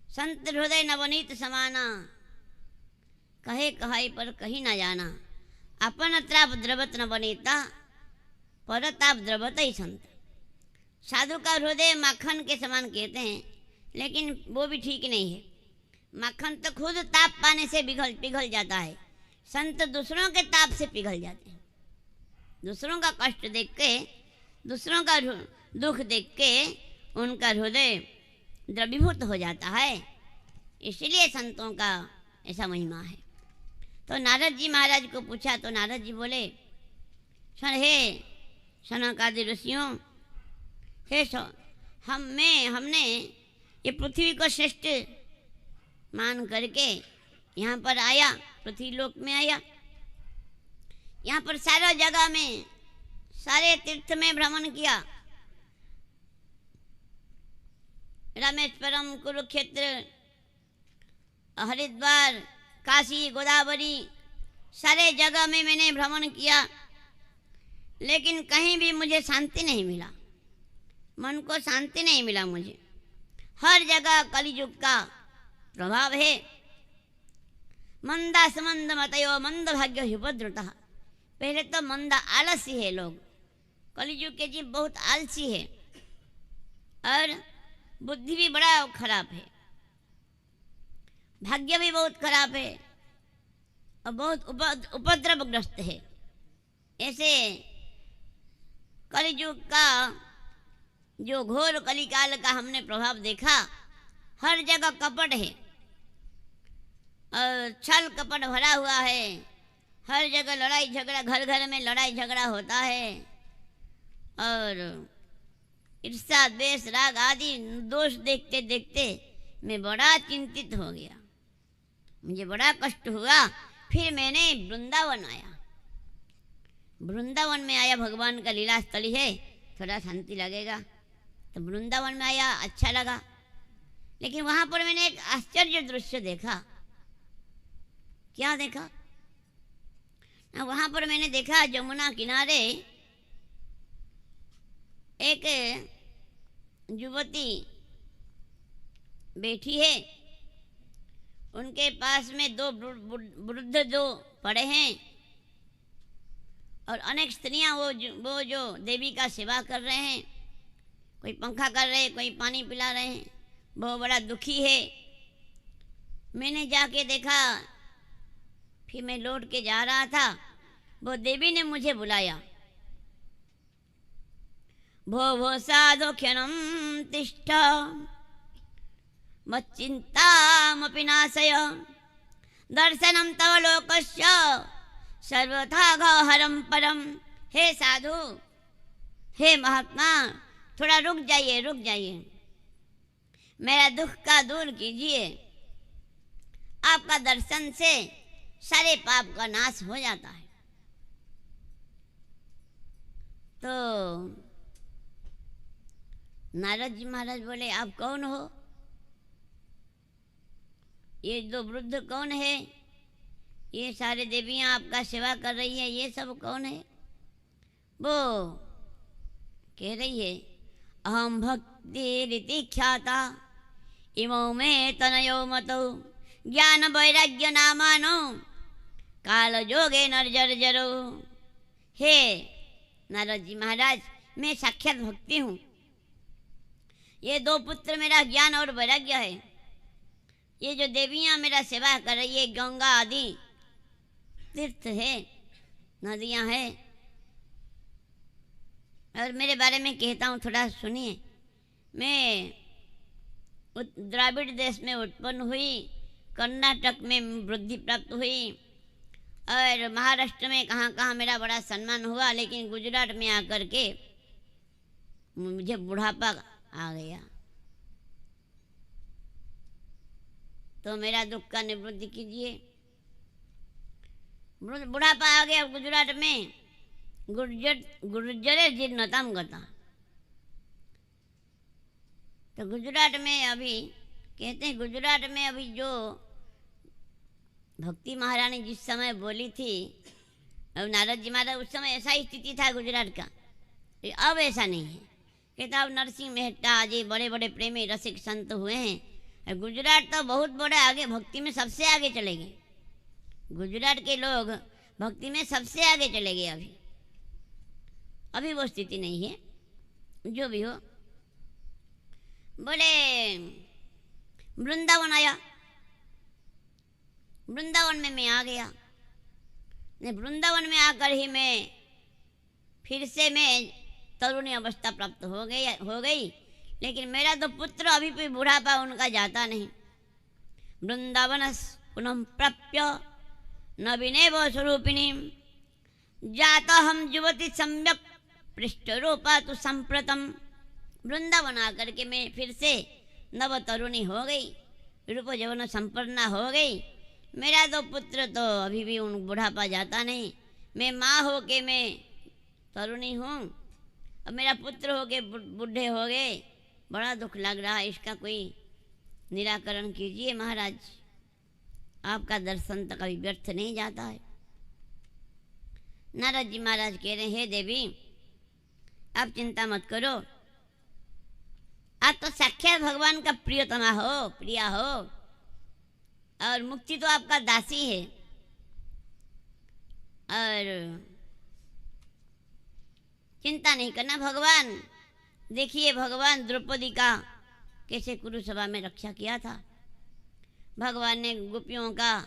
[SPEAKER 1] संत हृदय नवनीत समाना, कहे कहाई पर कहीं ना जाना। अपन त्राप द्रवत न बनेता, परताप द्रवत ही संत। साधु का हृदय माखन के समान कहते हैं, लेकिन वो भी ठीक नहीं है। माखन तो खुद ताप पाने से पिघल जाता है, संत दूसरों के ताप से पिघल जाते हैं। दूसरों का कष्ट देख के, दूसरों का दुख देख के उनका हृदय द्रवीभूत हो जाता है। इसलिए संतों का ऐसा महिमा है। तो नारद जी महाराज को पूछा तो नारद जी बोले, हे सनकादि ऋषियों, हे हमने ये पृथ्वी को श्रेष्ठ मान करके यहाँ पर आया, पृथ्वी लोक में आया। यहाँ पर सारा जगह में, सारे तीर्थ में भ्रमण किया। रामेश्वरम, कुरुक्षेत्र, हरिद्वार, काशी, गोदावरी, सारे जगह में मैंने भ्रमण किया, लेकिन कहीं भी मुझे शांति नहीं मिला, मन को शांति नहीं मिला मुझे। हर जगह कलियुग का प्रभाव है। मंदा समंद मतयो मंद भाग्य उपद्रुतः। पहले तो मंदा आलसी है लोग, कलियुग के जीव बहुत आलसी है और बुद्धि भी बड़ा खराब है, भाग्य भी बहुत खराब है और बहुत उपद्रवग्रस्त है। ऐसे कलियुग का जो घोर कलिकाल का हमने प्रभाव देखा। हर जगह कपट है और छल कपट भरा हुआ है। हर जगह लड़ाई झगड़ा, घर घर में लड़ाई झगड़ा होता है और ईर्ष्या, द्वेष, राग आदि दोष देखते देखते मैं बड़ा चिंतित हो गया, मुझे बड़ा कष्ट हुआ। फिर मैंने वृंदावन आया। वृंदावन में आया, भगवान का लीला स्थली है, थोड़ा शांति लगेगा, तो वृंदावन में आया, अच्छा लगा। लेकिन वहाँ पर मैंने एक आश्चर्य दृश्य देखा। क्या देखा? वहाँ पर मैंने देखा यमुना किनारे एक युवती बैठी है, उनके पास में दो वृद्ध जो पड़े हैं और अनेक स्त्रियां वो जो देवी का सेवा कर रहे हैं, कोई पंखा कर रहे हैं, कोई पानी पिला रहे हैं, वो बड़ा दुखी है। मैंने जाके देखा, फिर मैं लौट के जा रहा था, वो देवी ने मुझे बुलाया। भो भो साधु क्षणं तिष्ठ मच्चिन्तामपि नाशय दर्शनं तव लोकस्य सर्वथा गौहरं परम। हे साधु, हे महात्मा, थोड़ा रुक जाइए, रुक जाइए, मेरा दुख का दूर कीजिए। आपका दर्शन से सारे पाप का नाश हो जाता है। तो नारद जी महाराज बोले, आप कौन हो? ये दो वृद्ध कौन है? ये सारे देवियां आपका सेवा कर रही है, ये सब कौन है? वो कह रही है, अहम भक्ति रीति ख्याता इमो में तनयो मतो ज्ञान वैराग्य नामानो काल जोगे नरजरो। हे नारद जी महाराज, मैं साक्षात भक्ति हूँ। ये दो पुत्र मेरा ज्ञान और वैराग्य है। ये जो देवियां मेरा सेवा कर रही है, गंगा आदि तीर्थ है, नदियां है। और मेरे बारे में कहता हूँ, थोड़ा सुनिए। मैं द्राविड़ देश में उत्पन्न हुई, कर्नाटक में वृद्धि प्राप्त हुई, और महाराष्ट्र में कहाँ कहाँ मेरा बड़ा सम्मान हुआ, लेकिन गुजरात में आकर के मुझे बुढ़ापा आ गया। तो मेरा दुख का निवृत्ति कीजिए। बुढ़ापा आ गया गुजरात में, गुर्जरे जीर्णतम गता। तो गुजरात में अभी कहते हैं, गुजरात में अभी जो भक्ति महारानी जिस समय बोली थी, अब नारद जी महाराज उस समय ऐसा ही स्थिति था गुजरात का, अब ऐसा नहीं है। कहता अब नरसिंह मेहता जी बड़े बड़े प्रेमी रसिक संत हुए हैं। गुजरात तो बहुत बड़ा आगे, भक्ति में सबसे आगे चले गए। गुजरात के लोग भक्ति में सबसे आगे चले गए। अभी वो स्थिति नहीं है। जो भी हो, बोले वृंदावन आया, वृंदावन में मैं आ गया। वृंदावन में आकर ही मैं फिर से मैं तरुणी अवस्था प्राप्त हो गई, लेकिन मेरा तो पुत्र अभी भी बुढ़ापा उनका जाता नहीं। वृंदावन पुनः प्राप्य नवीने वो स्वरूपिणी जाता हम युवती सम्यक पृष्ठ रूपा तु संप्रतम। वृंदावन आकर के मैं फिर से नव तरुणी हो गई, रूप यौवन संपन्ना हो गई। मेरा तो पुत्र तो अभी भी उन बुढ़ापा जाता नहीं। मैं माँ हो के मैं तरुणी हूँ, अब मेरा पुत्र हो के बूढ़े हो गए, बड़ा दुख लग रहा है। इसका कोई निराकरण कीजिए महाराज, आपका दर्शन तो कभी व्यर्थ नहीं जाता है। नारद जी महाराज कह रहे हैं, देवी आप चिंता मत करो, आप तो साक्षात भगवान का प्रियतमा हो, प्रिया हो, और मुक्ति तो आपका दासी है। और चिंता नहीं करना। भगवान देखिए, भगवान द्रौपदी का कैसे कुरुसभा में रक्षा किया था, भगवान ने गोपियों का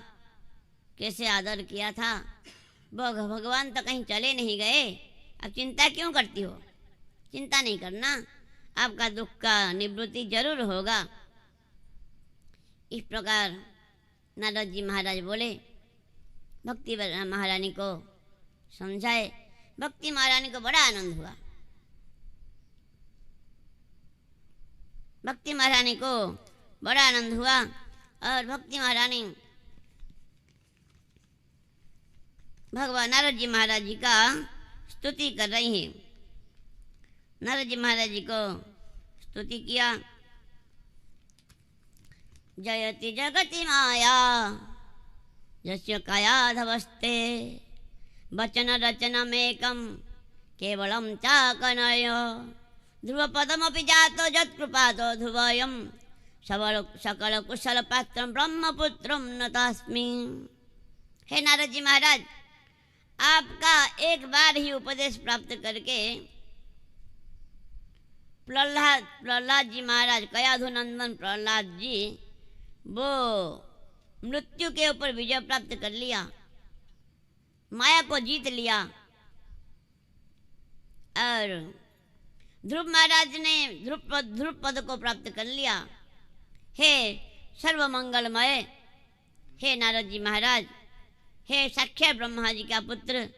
[SPEAKER 1] कैसे आदर किया था। भगवान तो कहीं चले नहीं गए, अब चिंता क्यों करती हो? चिंता नहीं करना, आपका दुख का निवृत्ति जरूर होगा। इस प्रकार नारद जी महाराज बोले, भक्ति महारानी को समझाए। भक्ति महारानी को बड़ा आनंद हुआ। भक्ति महारानी को बड़ा आनंद हुआ और भक्ति महारानी भगवान नारद जी महाराज जी का स्तुति कर रही है। नारद जी महाराज जी को स्तुति किया। जयति जगति माया यस्य कायाधवस्ते वचन रचनमेकं केवलं चाकनय ध्रुवपदमपि जातो यत्कृपातो ध्रुवयं सकल कुशल पात्रं ब्रह्मपुत्रं नतास्मि। हे नारद जी महाराज, आपका एक बार ही उपदेश प्राप्त करके प्रहलाद जी महाराज, कयाधु नंदन प्रहलाद जी, वो मृत्यु के ऊपर विजय प्राप्त कर लिया, माया को जीत लिया। और ध्रुव महाराज ने ध्रुव पद को प्राप्त कर लिया। हे सर्वमंगलमय, हे नारद जी महाराज, हे साक्षात ब्रह्मा जी का पुत्र,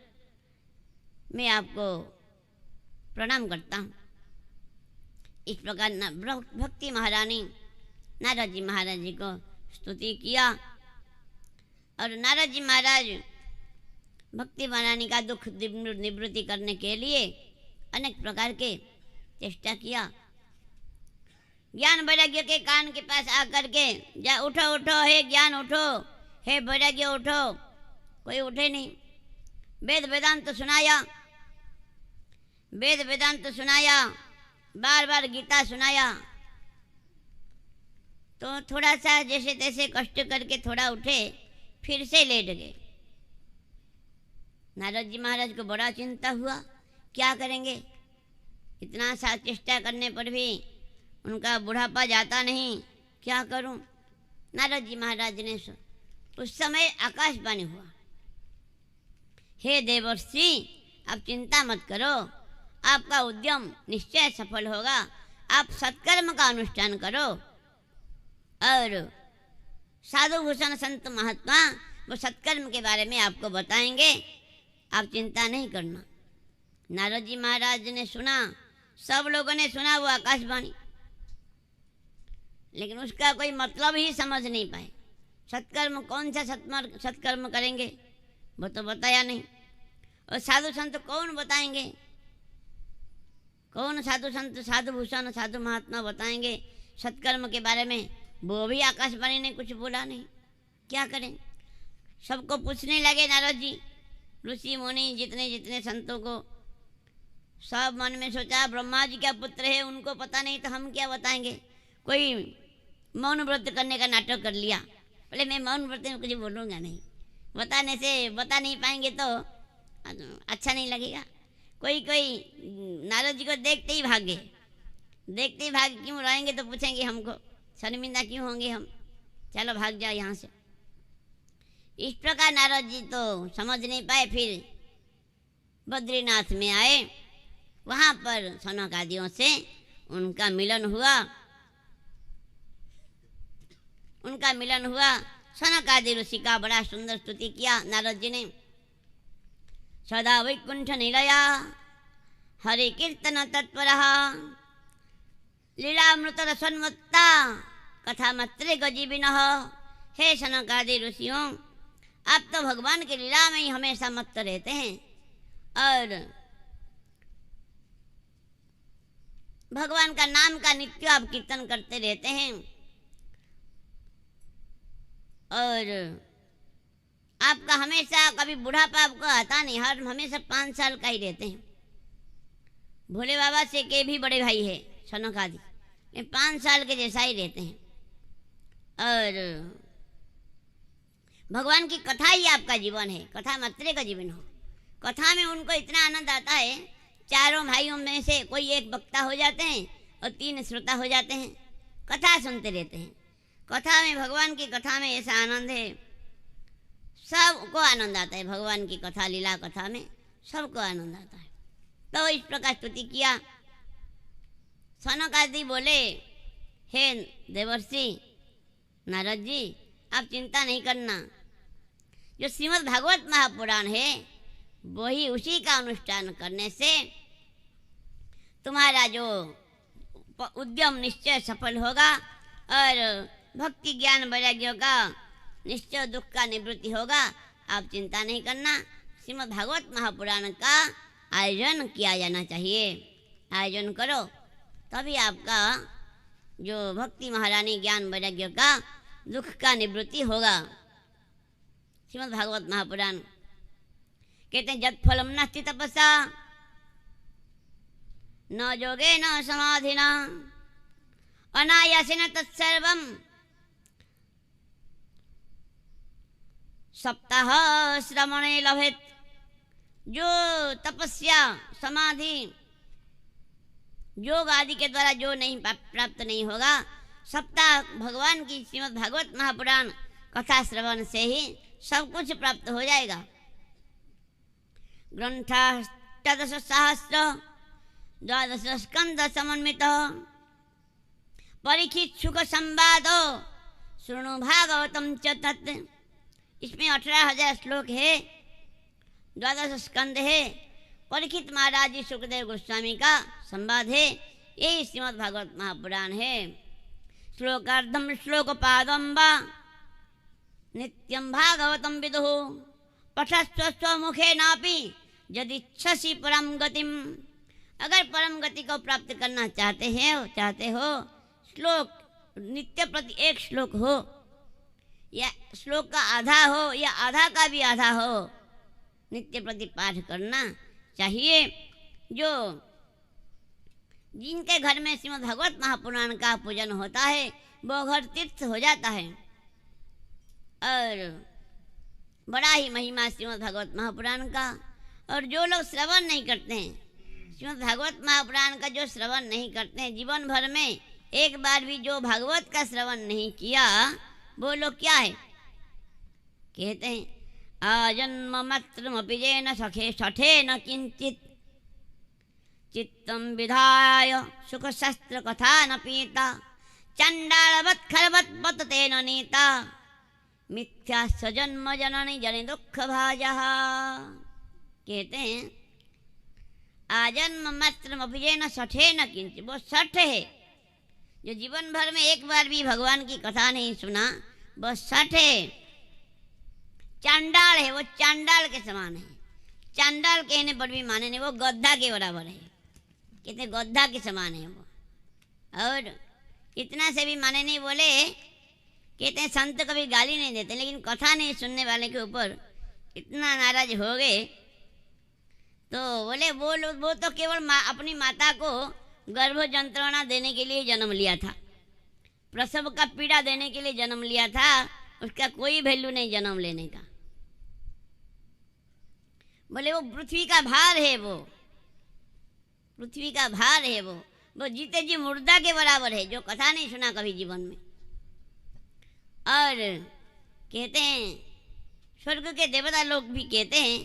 [SPEAKER 1] मैं आपको प्रणाम करता हूँ। इस प्रकार भक्ति महारानी नारद जी महाराज जी को स्तुति किया। और नारद जी महाराज भक्ति महारानी का दुख निवृत्ति करने के लिए अनेक प्रकार के चेष्टा किया। ज्ञान वैराग्य के कान के पास आकर के, जा उठो उठो, हे ज्ञान उठो, हे वैराग्य उठो, कोई उठे नहीं। वेद वेदांत सुनाया, वेद वेदांत सुनाया, बार बार गीता सुनाया, तो थोड़ा सा जैसे तैसे कष्ट करके थोड़ा उठे, फिर से लेट गए। नारद जी महाराज को बड़ा चिंता हुआ, क्या करेंगे, इतना सा चेष्टा करने पर भी उनका बुढ़ापा जाता नहीं, क्या करूं। नारद जी महाराज ने उस समय आकाशवाणी हुआ, हे देवर्षि, आप चिंता मत करो, आपका उद्यम निश्चय सफल होगा, आप सत्कर्म का अनुष्ठान करो और साधु भूषण संत महात्मा वो सत्कर्म के बारे में आपको बताएंगे, आप चिंता नहीं करना। नारद जी महाराज ने सुना, सब लोगों ने सुना वो आकाशवाणी, लेकिन उसका कोई मतलब ही समझ नहीं पाए। सत्कर्म, कौन सा सत्कर्म करेंगे वो तो बताया नहीं, और साधु संत कौन बताएंगे, कौन साधु संत, साधु भूषण, साधु महात्मा बताएंगे सत्कर्म के बारे में, वो भी आकाशवाणी ने कुछ बोला नहीं। क्या करें, सबको पूछने लगे नारद जी, ऋषि मुनि जितने जितने संतों को, सब मन में सोचा ब्रह्मा जी का पुत्र है, उनको पता नहीं तो हम क्या बताएंगे। कोई मौन व्रत करने का नाटक कर लिया, बोले मैं मौन व्रत में कुछ बोलूँगा नहीं, बताने से बता नहीं पाएंगे तो अच्छा नहीं लगेगा। कोई कोई नारद जी को देखते ही भागे, देखते ही भाग, क्यों रहेंगे तो पूछेंगे हमको, शर्मिंदा क्यों होंगे हम, चलो भाग जाओ यहाँ से। इस प्रकार नारद जी तो समझ नहीं पाए, फिर बद्रीनाथ में आए, वहाँ पर सनक आदियों से उनका मिलन हुआ, उनका मिलन हुआ। सनक आदि ऋषि का बड़ा सुंदर स्तुति किया नारद जी ने। सदा वैकुंठ निलया हरि कीर्तन तत्परः लीलामृत रसन्मत्ता कथा मत्रे गजीबिनः। हे सनक आदि ऋषियों, आप तो भगवान की लीला में ही हमेशा मत्त रहते हैं और भगवान का नाम का नित्य आप कीर्तन करते रहते हैं, और आपका हमेशा कभी बुढ़ापा आपको आता नहीं, हर हमेशा 5 साल का ही रहते हैं। भोले बाबा से के भी बड़े भाई है सनक आदि, 5 साल के जैसा ही रहते हैं। और भगवान की कथा ही आपका जीवन है, कथा मात्रे का जीवन हो। कथा में उनको इतना आनंद आता है, चारों भाइयों में से कोई एक वक्ता हो जाते हैं और 3 श्रोता हो जाते हैं, कथा सुनते रहते हैं। कथा में, भगवान की कथा में ऐसा आनंद है, सबको आनंद आता है। भगवान की कथा, लीला कथा में सबको आनंद आता है। तो इस प्रकार स्तुति किया। सनक आदि बोले, हे देवर्षि नारद जी, आप चिंता नहीं करना, जो श्रीमद् भागवत महापुराण है वही, उसी का अनुष्ठान करने से तुम्हारा जो उद्यम निश्चय सफल होगा और भक्ति ज्ञान वैराग्य का निश्चय दुख का निवृत्ति होगा। आप चिंता नहीं करना, श्रीमद् भागवत महापुराण का आयोजन किया जाना चाहिए, आयोजन करो, तभी आपका जो भक्ति महारानी ज्ञान वैराग्य का दुख का निवृत्ति होगा। श्रीमद् भागवत महापुराण कहते हैं, जत फलम नास्ति तपसा न योगे न समाधिना अनायासेन तत्सर्वं सप्ताह श्रवणे लभेत जो तपस्या समाधि योग आदि के द्वारा जो नहीं प्राप्त नहीं होगा, सप्ताह भगवान की श्रीमद् भागवत महापुराण कथा श्रवण से ही सब कुछ प्राप्त हो जाएगा। ग्रंथाष्टादश सहस्र द्वादश स्कंद समन्वित परीक्षित सुख संवाद शृणु भागवतम च तत्। इसमें 18,000 श्लोक है, 12 स्कंद है, परीक्षित महाराज जी सुखदेव गोस्वामी का संवाद है, यही श्रीमद् भागवत महापुराण है। श्लोकार्धम श्लोकपादम वा नित्यं भागवतं विदुः पठस्व स्वमुखे नापि यदिच्छसि परम गतिम। अगर परम गति को प्राप्त करना चाहते हो श्लोक नित्य प्रति एक श्लोक हो, या श्लोक का आधा हो या आधा का भी आधा हो, नित्य प्रति पाठ करना चाहिए। जो जिनके घर में श्रीमद् भागवत महापुराण का पूजन होता है वो घर तीर्थ हो जाता है। और बड़ा ही महिमा श्रीमद् भागवत महापुराण का। और जो लोग श्रवण नहीं करते हैं श्रीमद् भागवत महापुराण का, जो श्रवण नहीं करते हैं, जीवन भर में एक बार भी जो भागवत का श्रवण नहीं किया, वो लोग क्या है, कहते हैं आजन्म मात्रमपि येन सखे सठेन किंचित चित्तं विधाय सुख शस्त्र कथा न पीता चंडालवत् खरवत् पततेन नीता मिथ्या सजन्म जननी जनि दुख भाजः। कहते हैं आजन्म मात्रमपि येन सठेन किंचित, वो सठ है जो जीवन भर में एक बार भी भगवान की कथा नहीं सुना, वो सठ है। चांडाल है, वो चांडाल के समान है। चांडाल कहने पर भी माने नहीं, वो गद्दा के बराबर है, कहते गद्दा के समान है वो। और इतना से भी माने नहीं बोले, कहते हैं संत कभी गाली नहीं देते, लेकिन कथा नहीं सुनने वाले के ऊपर इतना नाराज हो गए तो बोले वो तो केवल अपनी माता को गर्भ यंत्रणा देने के लिए जन्म लिया था, प्रसव का पीड़ा देने के लिए जन्म लिया था, उसका कोई वैल्यू नहीं जन्म लेने का। बोले वो पृथ्वी का भार है, वो पृथ्वी का भार है, वो जीते जी मुर्दा के बराबर है जो कथा नहीं सुना कभी जीवन में। और कहते हैं स्वर्ग के देवता लोग भी कहते हैं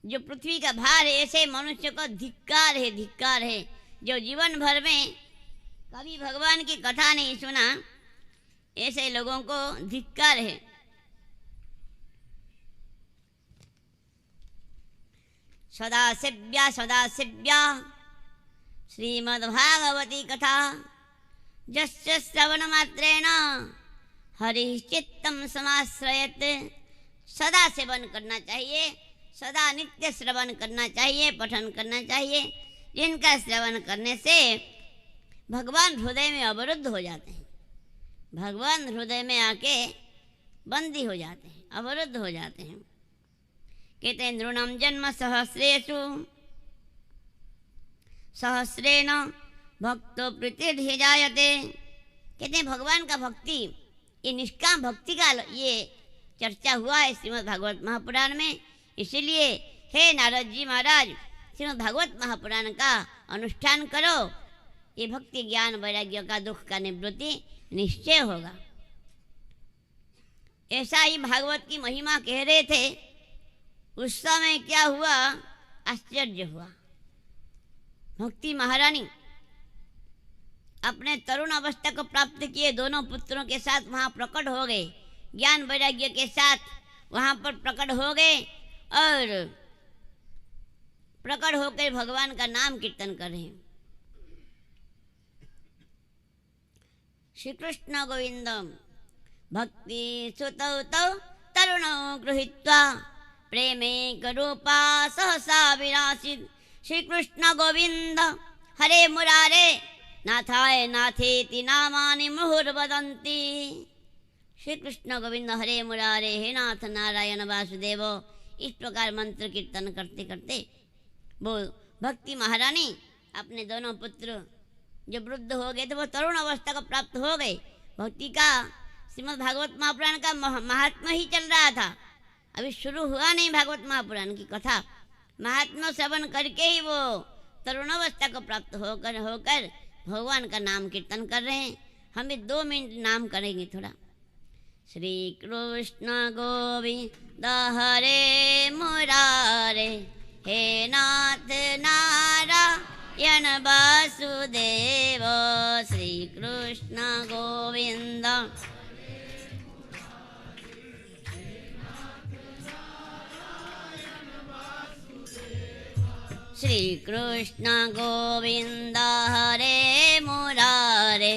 [SPEAKER 1] जो पृथ्वी का भार है, ऐसे मनुष्य को धिक्कार है जो जीवन भर में कभी भगवान की कथा नहीं सुना, ऐसे लोगों को धिक्कार है। सदा सेव्या श्रीमद्भागवती कथा जस्य श्रवण मात्रेण हरिः चित्तं समाश्रयत्। सदा सेवन करना चाहिए, सदा नित्य श्रवण करना चाहिए, पठन करना चाहिए, जिनका श्रवण करने से भगवान हृदय में अवरुद्ध हो जाते हैं, भगवान हृदय में आके बंदी हो जाते हैं, अवरुद्ध हो जाते हैं। कहते हैं नृणां जन्म सहस्रेषु सहस्रेण भक्तो प्रीतिर्जायते। कहते हैं भगवान का भक्ति, ये निष्काम भक्ति का ये चर्चा हुआ है श्रीमद् भागवत महापुराण में। इसलिए हे नारद जी महाराज, श्रीमद् भागवत महापुराण का अनुष्ठान करो, ये भक्ति ज्ञान वैराग्य का दुख का निवृत्ति निश्चय होगा। ऐसा ही भागवत की महिमा कह रहे थे। उस समय क्या हुआ, आश्चर्य हुआ। भक्ति महारानी अपने तरुण अवस्था को प्राप्त किए दोनों पुत्रों के साथ वहाँ प्रकट हो गए, ज्ञान वैराग्य के साथ वहाँ पर प्रकट हो गए और प्रकट होकर भगवान का नाम कीर्तन कर रहे हैं। श्री कृष्ण गोविंद भक्ति सुतौ तौ तरुणौ गृहीत्वा प्रेमे करूपा सहसा विनाशित। श्री कृष्ण गोविंद हरे मुरारे नाथाय नाथेति नामानि मुहुर्वदन्ति। श्री कृष्ण गोविंद हरे मुरारे हे नाथ नारायण वासुदेव, इस प्रकार मंत्र कीर्तन करते करते वो भक्ति महारानी अपने दोनों पुत्र जो वृद्ध हो गए थे वो तरुण अवस्था को प्राप्त हो गए। भक्ति का श्रीमद् भागवत महापुराण का महात्मा ही चल रहा था अभी शुरू हुआ नहीं भागवत महापुराण की कथा। महात्मा श्रवण करके ही वो तरुणावस्था को प्राप्त होकर होकर भगवान का नाम कीर्तन कर रहे हैं। हम भी 2 मिनट नाम करेंगे थोड़ा। श्री कृष्ण गोविंद हरे मुरारे, हे नाथ नारायण वासुदेव। श्री कृष्ण गोविंद श्री कृष्ण गोविंद हरे मुरारे,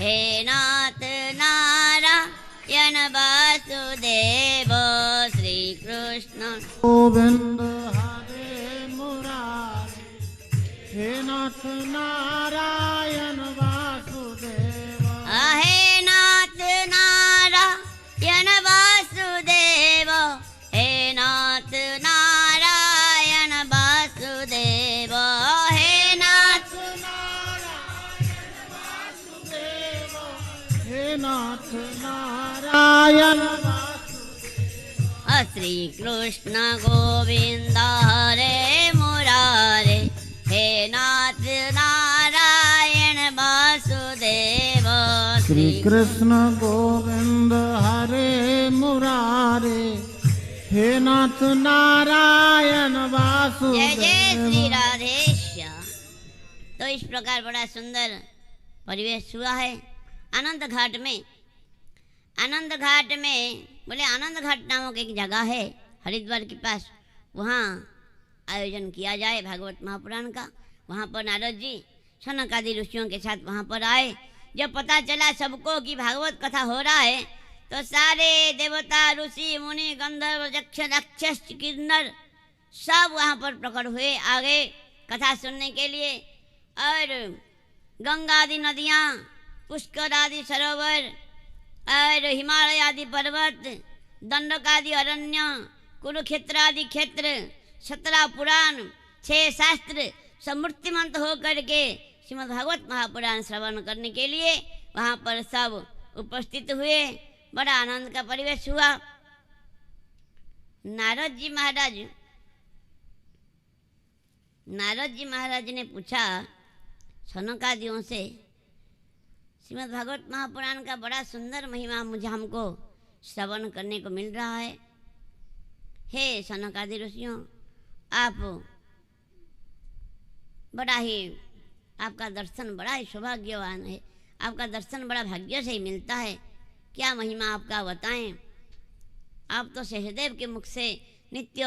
[SPEAKER 1] हे नाथ नारायण वासुदेव। श्री कृष्ण
[SPEAKER 2] गोविंद हरे मुरारे, हे नाथ नारायण वासुदेव।
[SPEAKER 1] हे नाथ नारायण वासुदेव, हे नाथ नारायण वासुदेव, हे नाथ
[SPEAKER 2] नारायण वासुदेव, हे नाथ नारायण वासुदेव।
[SPEAKER 1] श्री कृष्ण गोविंद हरे मुरारे, हे नाथ नारायण वासुदेव।
[SPEAKER 2] श्री कृष्ण गोविंद हरे मुरारे, हे नाथ नारायण वासुदेव।
[SPEAKER 1] जय जय श्री राधेश्याम। तो इस प्रकार बड़ा सुंदर परिवेश हुआ है आनंद घाट में। आनंद घाट में बोले आनंद घाट नामक एक जगह है हरिद्वार के पास, वहाँ आयोजन किया जाए भागवत महापुराण का। वहाँ पर नारद जी सनक आदि ऋषियों के साथ वहाँ पर आए। जब पता चला सबको कि भागवत कथा हो रहा है, तो सारे देवता ऋषि मुनि गंधर्व यक्ष राक्षस किन्नर सब वहाँ पर प्रकट हुए, आ गए कथा सुनने के लिए। और गंगा आदि नदियाँ, पुष्कर आदि सरोवर और हिमालय आदि पर्वत, दंडक आदि अरण्य, कुरुक्षेत्र आदि क्षेत्र, 17 पुराण, 6 शास्त्र सब मूर्तिमंत होकर के श्रीमद् भागवत महापुराण श्रवण करने के लिए वहाँ पर सब उपस्थित हुए। बड़ा आनंद का परिवेश हुआ। नारद जी महाराज ने पूछा सनकादियों से, श्रीमद् भागवत महापुराण का बड़ा सुंदर महिमा मुझे हमको श्रवण करने को मिल रहा है। हे सनकादि ऋषियों, आप बड़ा ही, आपका दर्शन बड़ा ही सौभाग्यवान है, आपका दर्शन बड़ा भाग्य से ही मिलता है। क्या महिमा आपका बताएं। आप तो सहदेव के मुख से नित्य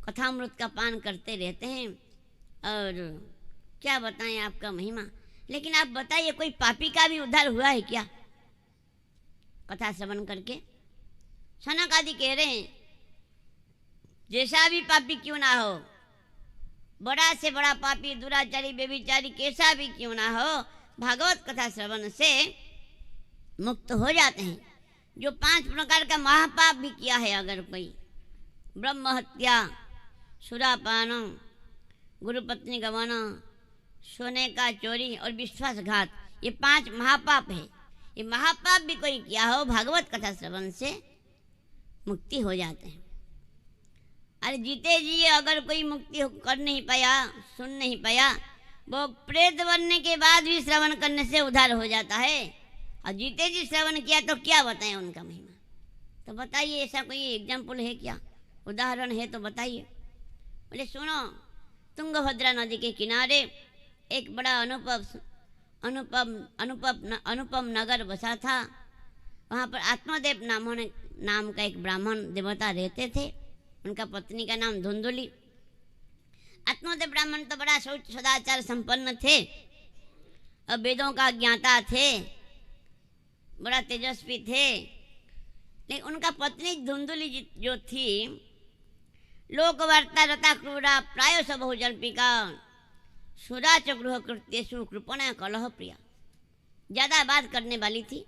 [SPEAKER 1] कथामृत का पान करते रहते हैं, और क्या बताएं आपका महिमा। लेकिन आप बताइए, कोई पापी का भी उद्धार हुआ है क्या कथा श्रवण करके? सनक आदि कह रहे हैं जैसा भी पापी क्यों ना हो, बड़ा से बड़ा पापी, दुराचारी, व्यभिचारी कैसा भी क्यों ना हो, भागवत कथा श्रवण से मुक्त हो जाते हैं। जो 5 प्रकार का महापाप भी किया है अगर कोई, ब्रह्म हत्या, सुरापान, गुरुपत्नी गवाना, सोने का चोरी और विश्वासघात, ये 5 महापाप है। ये महापाप भी कोई किया हो, भागवत कथा श्रवण से मुक्ति हो जाते हैं। अरे जीते जी अगर कोई मुक्ति कर नहीं पाया, सुन नहीं पाया, वो प्रेत बनने के बाद भी श्रवण करने से उद्धार हो जाता है। और जीते जी श्रवण किया तो क्या बताएं उनका महिमा। तो बताइए, ऐसा कोई एग्जाम्पल है क्या, उदाहरण है तो बताइए। बोले सुनो, तुंगभद्रा नदी के किनारे एक बड़ा अनुपम नगर बसा था। वहाँ पर आत्मदेव नाम का एक ब्राह्मण देवता रहते थे। उनका पत्नी का नाम धुंधुली। आत्मदेव ब्राह्मण तो बड़ा सदाचार संपन्न थे और वेदों का ज्ञाता थे, बड़ा तेजस्वी थे। लेकिन उनका पत्नी धुंधुली जो थी, लोकवार्ता रता क्रूरा प्राय बहु जल्पिका सुरा च गृह कृत्येषु कृपणा कलह प्रिया। ज़्यादा बात करने वाली थी।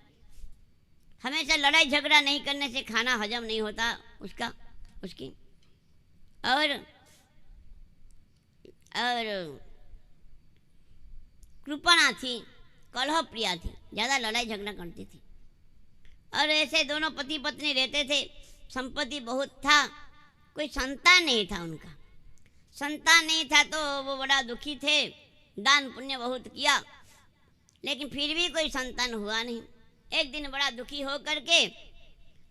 [SPEAKER 1] हमेशा लड़ाई झगड़ा नहीं करने से खाना हजम नहीं होता उसकी। और कृपणा थी, कलह प्रिया थी, ज़्यादा लड़ाई झगड़ा करती थी। और ऐसे दोनों पति पत्नी रहते थे, संपत्ति बहुत था, कोई संतान नहीं था उनका। संतान नहीं था तो वो बड़ा दुखी थे, दान पुण्य बहुत किया, लेकिन फिर भी कोई संतान हुआ नहीं। एक दिन बड़ा दुखी हो करके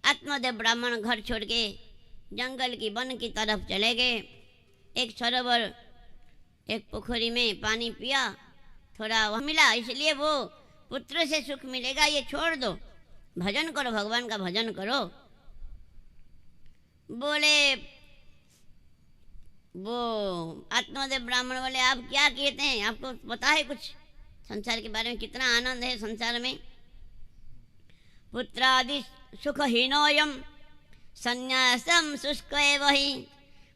[SPEAKER 1] आत्मदेव ब्राह्मण घर छोड़ के जंगल की वन की तरफ चले गए। एक सरोवर, एक पोखरी में पानी पिया, थोड़ा वह मिला, इसलिए वो पुत्र से सुख मिलेगा ये छोड़ दो, भजन करो, भगवान का भजन करो। बोले वो आत्मदेव ब्राह्मण बोले, आप क्या कहते हैं, आपको पता है कुछ संसार के बारे में, कितना आनंद है संसार में। पुत्रादि सुखहीनोयम संन्यासम शुष्क एव हि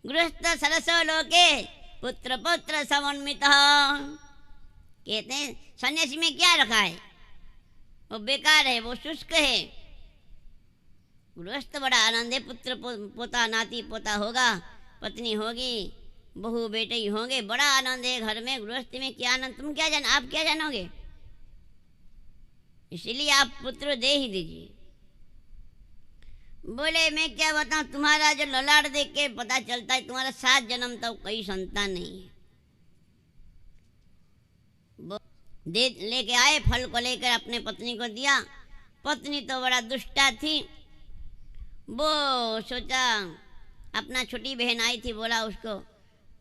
[SPEAKER 1] गृहस्थ सरसो लोके पुत्र पुत्र समन्वित। कहते हैं सन्यासी में क्या रखा है, वो बेकार है, वो शुष्क है। गृहस्थ बड़ा आनंद है, पुत्र पोता नाती पोता होगा, पत्नी होगी, बहू बेटे होंगे, बड़ा आनंद है घर में। गृहस्थी में क्या आनंद, तुम क्या आप क्या जानोगे, इसीलिए आप पुत्र दे ही दीजिए। बोले मैं क्या बताऊं, तुम्हारा जो ललाट देख के पता चलता है तुम्हारा 7 जन्म तक कोई संतान नहीं है। दे लेके आए, फल को लेकर अपने पत्नी को दिया। पत्नी तो बड़ा दुष्टा थी, वो सोचा, अपना छोटी बहन आई थी, बोला उसको,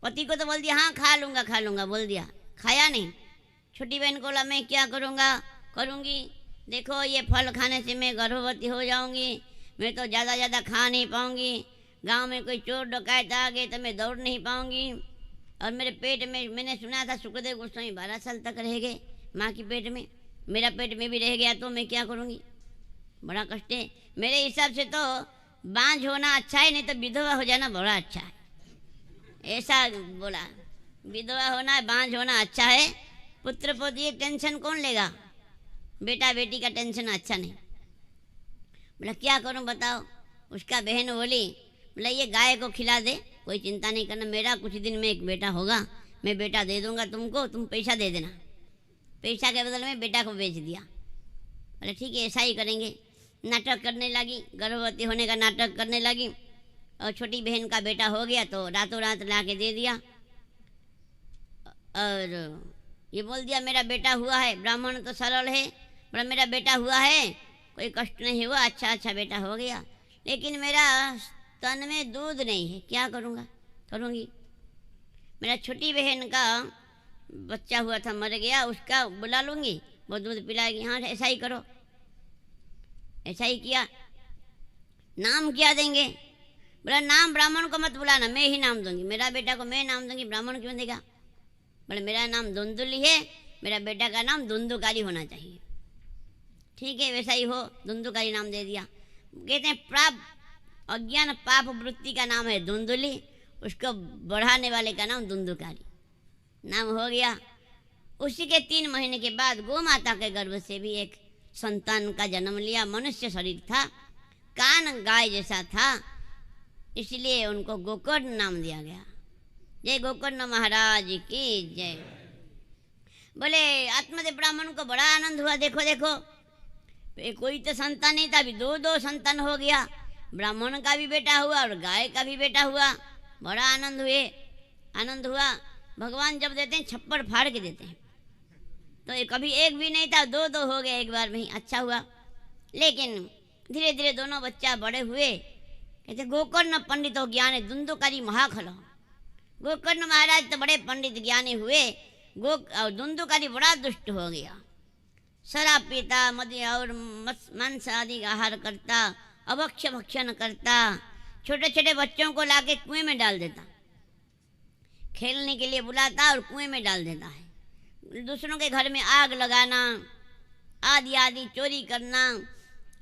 [SPEAKER 1] पति को तो बोल दिया हाँ खा लूँगा बोल दिया, खाया नहीं। छोटी बहन को बोला मैं क्या करूँगी, देखो ये फल खाने से मैं गर्भवती हो जाऊँगी, मैं तो ज़्यादा खा नहीं पाऊँगी, गांव में कोई चोर डकैत आ गए तो मैं दौड़ नहीं पाऊँगी, और मेरे पेट में मैंने सुना था सुखदेव गोस्वामी 12 साल तक रह गए माँ की पेट में, मेरा पेट में भी रह गया तो मैं क्या करूँगी, बड़ा कष्ट है। मेरे हिसाब से तो बांझ होना अच्छा है, नहीं तो विधवा हो जाना बड़ा अच्छा है, ऐसा बोला। विधवा होना बांझ होना अच्छा है, पुत्र पोती टेंशन कौन लेगा, बेटा बेटी का टेंशन अच्छा नहीं। बोला क्या करूं बताओ। उसका बहन बोली, बोला ये गाय को खिला दे, कोई चिंता नहीं करना, मेरा कुछ दिन में एक बेटा होगा, मैं बेटा दे दूंगा तुमको, तुम पैसा दे देना। पैसा के बदले में बेटा को बेच दिया। बोले ठीक है ऐसा ही करेंगे। नाटक करने लगी, गर्भवती होने का नाटक करने लगी, और छोटी बहन का बेटा हो गया तो रातों रात ला के दे दिया, और ये बोल दिया मेरा बेटा हुआ है। ब्राह्मण तो सरल है, बोला मेरा बेटा हुआ है, कोई कष्ट नहीं हुआ, अच्छा बेटा हो गया, लेकिन मेरा स्तन में दूध नहीं है, क्या करूँगी। मेरा छोटी बहन का बच्चा हुआ था मर गया, उसका बुला लूँगी, वो दूध पिलाएगी। हाँ ऐसा ही करो। ऐसा ही किया। नाम क्या देंगे, बोला नाम ब्राह्मण को मत बुलाना, मैं ही नाम दूंगी, मेरा बेटा को मैं नाम दूंगी, ब्राह्मण क्यों देगा। बोले मेरा नाम धुंधुली है, मेरा बेटा का नाम धुंधुकारी होना चाहिए। ठीक है वैसा ही हो, धुंधुकारी नाम दे दिया। कहते हैं अज्ञान पाप वृत्ति का नाम है धुंधुली, उसको बढ़ाने वाले का नाम धुंधुकारी, नाम हो गया। उसी के 3 महीने के बाद गौ माता के गर्भ से भी एक संतान का जन्म लिया। मनुष्य शरीर था, कान गाय जैसा था, इसलिए उनको गोकर्ण नाम दिया गया। जय गोकर्ण महाराज की जय। बोले आत्मदेव ब्राह्मण को बड़ा आनंद हुआ, देखो कोई तो संतान नहीं था, अभी 2 संतान हो गया, ब्राह्मण का भी बेटा हुआ और गाय का भी बेटा हुआ, बड़ा आनंद हुआ। भगवान जब देते हैं छप्पर फाड़ के देते हैं, तो कभी एक भी नहीं था, 2 हो गए एक बार में ही, अच्छा हुआ। लेकिन धीरे धीरे दोनों बच्चा बड़े हुए। कहते गोकर्ण पंडित हो ज्ञानी धुंधुकारी महाखल। गोकर्ण महाराज तो बड़े पंडित ज्ञानी हुए, धुंधुकारी बड़ा दुष्ट हो गया, शराब पीता, मद्य और मांस आदि आहार करता, अभक्ष भक्षण करता, छोटे छोटे बच्चों को लाके कुएं में डाल देता, खेलने के लिए बुलाता और कुएं में डाल देता है। दूसरों के घर में आग लगाना, आदि चोरी करना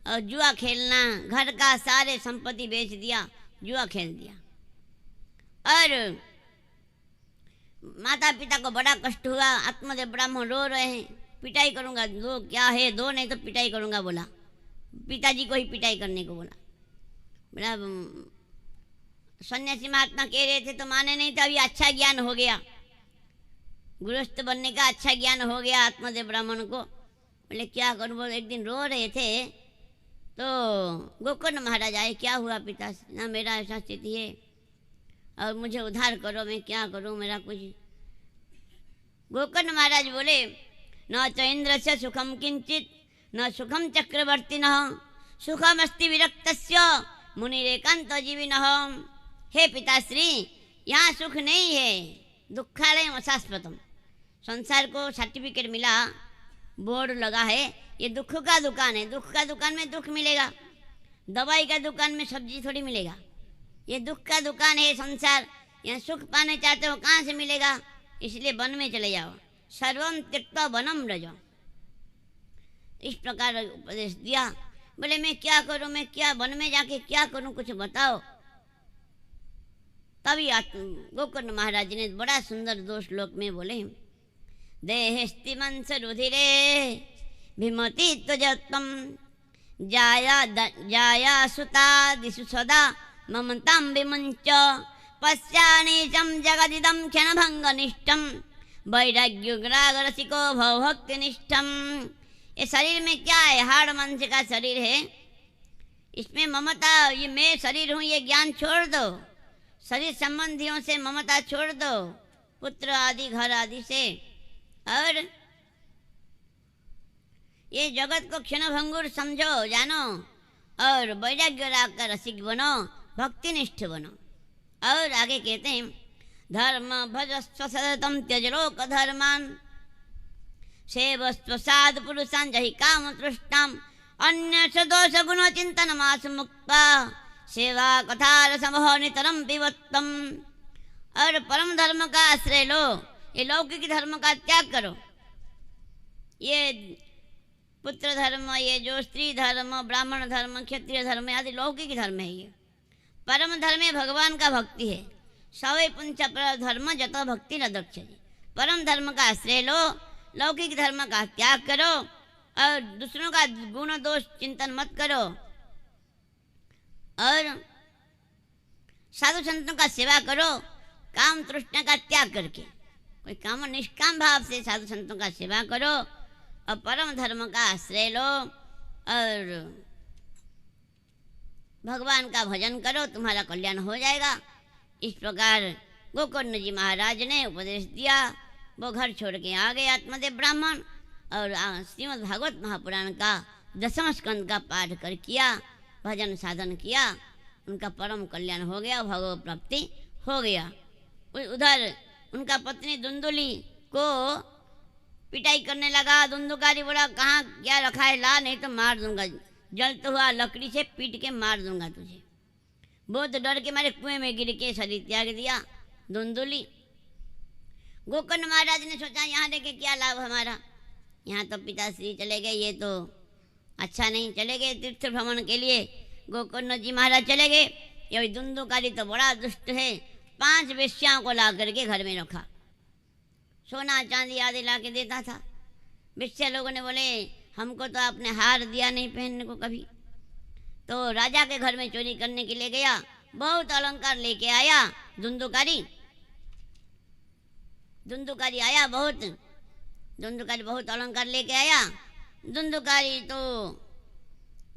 [SPEAKER 1] और जुआ खेलना, घर का सारे संपत्ति बेच दिया, जुआ खेल दिया। और माता पिता को बड़ा कष्ट हुआ। आत्मदेव ब्राह्मण रो रहे हैं, पिटाई करूँगा, दो क्या है, दो नहीं तो पिटाई करूँगा बोला। पिताजी को ही पिटाई करने को बोला। सन्यासी महात्मा कह रहे थे तो माने नहीं, तो अभी अच्छा ज्ञान हो गया, गृहस्थ बनने का अच्छा ज्ञान हो गया आत्मदेव ब्राह्मण को। बोले क्या करूँ, बोले एक दिन रो रहे थे तो गोकर्ण महाराज आए, क्या हुआ पिता ना, मेरा ऐसा स्थिति है और मुझे उद्धार करो, मैं क्या करूं, मेरा कुछ। गोकर्ण महाराज बोले, न च इंद्र से सुखम किंचित न सुखम चक्रवर्ती न सुखम अस्ति विरक्तस्य मुनिरेकांत जीवी न। हे पिताश्री, यहाँ सुख नहीं है, दुखालय अशाश्वतम। संसार को सर्टिफिकेट मिला, बोर्ड लगा है, ये दुख का दुकान है, दुख का दुकान में दुख मिलेगा, दवाई का दुकान में सब्जी थोड़ी मिलेगा। ये दुख का दुकान है संसार, यहाँ सुख पाने चाहते हो कहाँ से मिलेगा, इसलिए वन में चले जाओ, सर्वम त्यक्त्वा वनम रजो। इस प्रकार उपदेश दिया। बोले मैं क्या करूं, मैं क्या वन में जाके क्या करूं, कुछ बताओ। तभी गोकर्ण महाराज ने बड़ा सुंदर दो श्लोक में बोले, देहेस्ति मंस रुधिरे भीमति त्वजत्वम जाया सुता दिशु सदा ममतां विमुञ्च पश्यानीशं जगदिदं क्षणभंगनिष्ठं वैराग्युग्रागरसिको भवभक्तिनिष्ठं। ये शरीर में क्या है, हाड़ मांस का शरीर है, इसमें ममता, ये मैं शरीर हूँ, ये ज्ञान छोड़ दो, शरीर संबंधियों से ममता छोड़ दो, पुत्र आदि घर आदि से, और ये जगत को क्षणभंगुर समझो जानो, और वैराग्य राग का रसिक बनो, भक्तिनिष्ठ बनो। और आगे कहते हैं, धर्म भजस्व सततम त्यज लोक धर्मान सेवस्व साधु पुरुषान जहि काम तृष्णाम अन्य दोष गुण चिंतन मास मुक्ता सेवा कथा रसमोह नितरम पिबत्तम। और परम धर्म का आश्रय लो, ये लौकिक धर्म का त्याग करो, ये पुत्र धर्म, ये जो स्त्री धर्म, ब्राह्मण धर्म, क्षत्रिय धर्म आदि लौकिक धर्म है। ये परम धर्म में भगवान का भक्ति है। सवै पुंच पर धर्म जत भक्ति न दक्ष। परम धर्म का आश्रय लो, लौकिक धर्म का त्याग करो, और दूसरों का गुण दोष चिंतन मत करो, और साधु संतों का सेवा करो, काम तृष्णा का त्याग करके, कोई काम निष्काम भाव से साधु संतों का सेवा करो, और परम धर्म का आश्रय लो, और भगवान का भजन करो, तुम्हारा कल्याण हो जाएगा। इस प्रकार गोकर्ण जी महाराज ने उपदेश दिया। वो घर छोड़ के आ गए आत्मदेव ब्राह्मण, और श्रीमद् भागवत महापुराण का 10वां स्कंद का पाठ कर किया, भजन साधन किया, उनका परम कल्याण हो गया, भगवत प्राप्ति हो गया। उधर उनका पत्नी धुंधुली को पिटाई करने लगा। धुंधुकारी बोला, कहाँ क्या रखा है, ला, नहीं तो मार दूंगा, जलता हुआ लकड़ी से पीट के मार दूंगा तुझे। बहुत डर के मारे कुएं में गिर के शरीर त्याग दिया धुंधुली। गोकर्ण महाराज ने सोचा, यहाँ रह के क्या लाभ हमारा, यहाँ तो पिताश्री चले गए, ये तो अच्छा नहीं, चले गए तीर्थ भ्रमण के लिए। गोकर्ण जी महाराज चले गए। ये धुंधुकारी तो बड़ा दुष्ट है, 5 वेश्याओं को ला करके घर में रखा, सोना चांदी आदि ला के देता था। वेश्या लोगों ने बोले, हमको तो आपने हार दिया नहीं पहनने को कभी। तो राजा के घर में चोरी करने के लिए गया, बहुत अलंकार लेके आया धुंधुकारी आया, धुंधुकारी बहुत अलंकार लेके आया। धुंधुकारी तो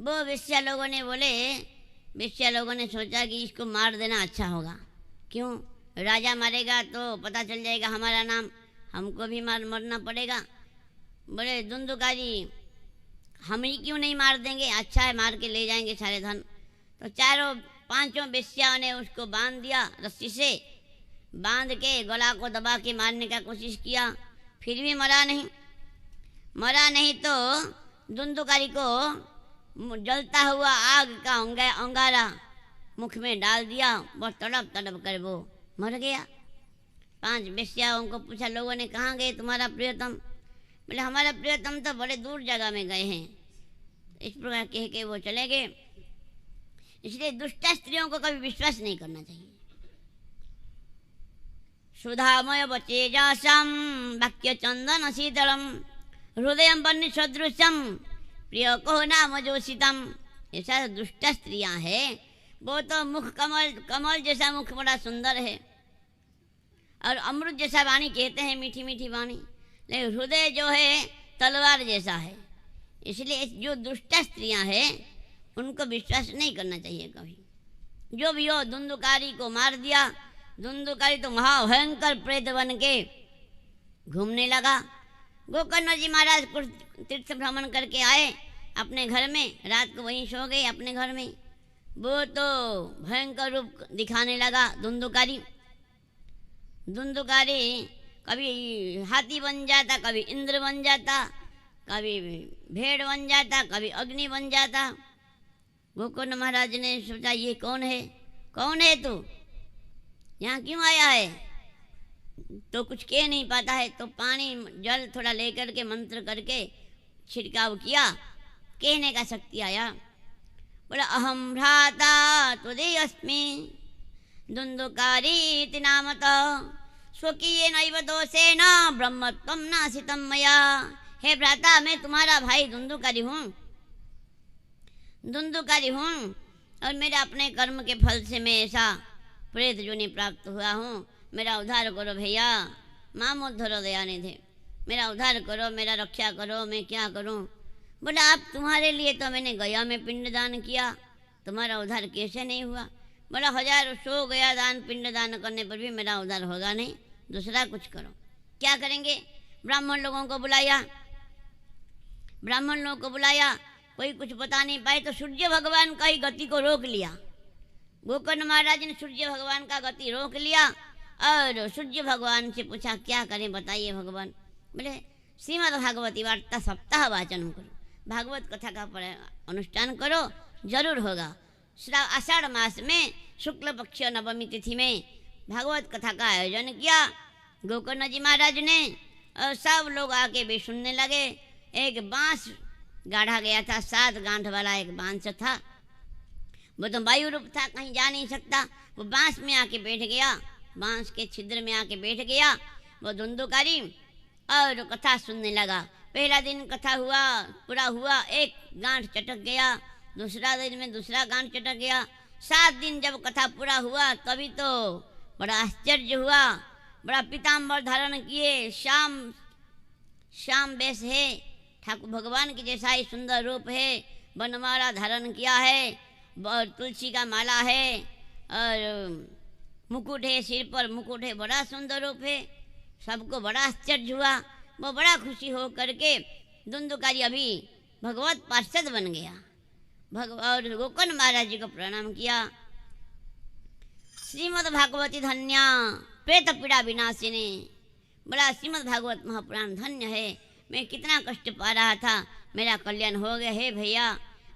[SPEAKER 1] वो वेश्या लोगों ने बोले, वेश्या लोगों ने सोचा कि इसको मार देना अच्छा होगा, क्यों, राजा मारेगा तो पता चल जाएगा हमारा नाम, हमको भी मरना पड़ेगा। बोले धुंधुकारी, हम ही क्यों नहीं मार देंगे, अच्छा है मार के ले जाएंगे सारे धन। तो 4-5 वेश्याओं ने उसको बांध दिया, रस्सी से बांध के गला को दबा के मारने का कोशिश किया, फिर भी मरा नहीं। तो धुंधुकारी को जलता हुआ आग का अंगारा मुख में डाल दिया, बहुत तड़प कर वो मर गया। 5 वेश्याओं को पूछा लोगों ने, कहाँ गए तुम्हारा प्रियतम? बोले हमारा प्रियतम तो बड़े दूर जगह में गए हैं। इस प्रकार कह के वो चले गए। इसलिए दुष्ट स्त्रियों को कभी विश्वास नहीं करना चाहिए। सुधामय वचेजासम वाक्य चंदन शीतलम हृदय बन्नी सदृशम प्रिय को नाम जोशितम। ऐसा दुष्ट स्त्रियां हैं, वो तो मुख कमल जैसा मुख बड़ा सुंदर है, और अमृत जैसा वाणी कहते हैं, मीठी मीठी वाणी, लेकिन हृदय जो है तलवार जैसा है। इसलिए जो दुष्ट स्त्रियां हैं उनको विश्वास नहीं करना चाहिए कभी। जो भी हो, धुंधुकारी को मार दिया। धुंधुकारी तो महाभयंकर प्रेत बन के घूमने लगा। गोकर्ण जी महाराज कुछ तीर्थ भ्रमण करके आए अपने घर में, रात को वहीं सो गए अपने घर में। वो तो भयंकर रूप दिखाने लगा धुंधुकारी। धुंधुकारी कभी हाथी बन जाता, कभी इंद्र बन जाता, कभी भेड़ बन जाता, कभी अग्नि बन जाता। गोकर्ण महाराज ने सोचा ये कौन है, कौन है तू, यहाँ क्यों आया है? तो कुछ कह नहीं पाता है, तो पानी जल थोड़ा लेकर के मंत्र करके छिड़काव किया, कहने का शक्ति आया। बोला अहम भ्राता तुदेयस्मि धुंधुकारी नामत स्वकीय नैव दोषेण ब्रह्मत्वं नासितं मया। हे भ्राता, मैं तुम्हारा भाई धुंधुकारी हूँ, धुंधुकारी हूँ, और मेरे अपने कर्म के फल से मैं ऐसा प्रेत योनि प्राप्त हुआ हूँ। मेरा उद्धार करो भैया, मामोद्धरो दयानिधे, मेरा उद्धार करो, मेरा रक्षा करो, मैं क्या करूँ? बोला आप, तुम्हारे लिए तो मैंने गया में पिंड दान किया, तुम्हारा उद्धार कैसे नहीं हुआ? बोला 1000 गया दान पिंड दान करने पर भी मेरा उद्धार होगा नहीं, दूसरा कुछ करो। क्या करेंगे? ब्राह्मण लोगों को बुलाया, ब्राह्मण लोगों को बुलाया, कोई कुछ बता नहीं पाए तो सूर्य भगवान का ही गति को रोक लिया। गोकर्ण महाराज ने सूर्य भगवान का गति रोक लिया और सूर्य भगवान से पूछा क्या करें बताइए भगवान? बोले श्रीमद् भागवती वार्ता सप्ताह वाचन करो, भागवत कथा का अनुष्ठान करो, जरूर होगा। आषाढ़ मास में शुक्ल पक्ष नवमी तिथि में भागवत कथा का आयोजन किया गोकर्ण जी महाराज ने, और सब लोग आके भी सुनने लगे। एक बांस गाढ़ा गया था, 7 गांठ वाला एक बांस था, वो तो वायु रूप था, कहीं जा नहीं सकता। वो बांस में आके बैठ गया, बांस के छिद्र में आके बैठ गया वो धुंधुकारी, और कथा सुनने लगा। पहला दिन कथा हुआ, पूरा हुआ, एक गांठ चटक गया, दूसरा दिन में दूसरा गांठ चटक गया। 7 दिन जब कथा पूरा हुआ तभी तो बड़ा आश्चर्य हुआ। बड़ा पीताम्बर धारण किए, श्याम वेश है, ठाकुर भगवान की जैसा ही सुंदर रूप है, बनमाला धारण किया है, और तुलसी का माला है, और मुकुट है, सिर पर मुकुट है, बड़ा सुंदर रूप है। सबको बड़ा आश्चर्य हुआ। वो बड़ा खुशी हो करके धुंधुकारी अभी भगवत पार्षद बन गया। और गोकर्ण महाराज जी को प्रणाम किया। श्रीमद् भागवती धन्या प्रेत पीड़ा विनाशिनी, बड़ा श्रीमद् भागवत महापुराण धन्य है। मैं कितना कष्ट पा रहा था, मेरा कल्याण हो गया है भैया,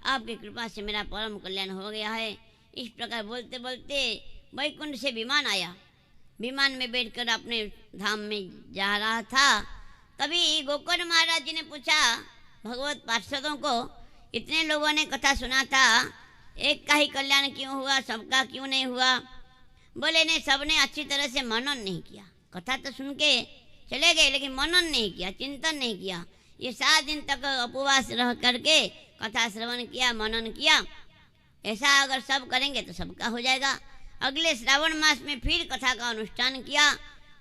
[SPEAKER 1] आपकी कृपा से मेरा परम कल्याण हो गया है। इस प्रकार बोलते बोलते वैकुंठ से विमान आया। विमान में बैठकर अपने धाम में जा रहा था। तभी गोकर्ण महाराज जी ने पूछा भगवत पार्षदों को, इतने लोगों ने कथा सुना था, एक का ही कल्याण क्यों हुआ, सबका क्यों नहीं हुआ? बोले नहीं, सबने अच्छी तरह से मनन नहीं किया। कथा तो सुन के चले गए लेकिन मनन नहीं किया, चिंतन नहीं किया। ये 7 दिन तक उपवास रह करके कथा श्रवण किया, मनन किया। ऐसा अगर सब करेंगे तो सबका हो जाएगा। अगले श्रावण मास में फिर कथा का अनुष्ठान किया।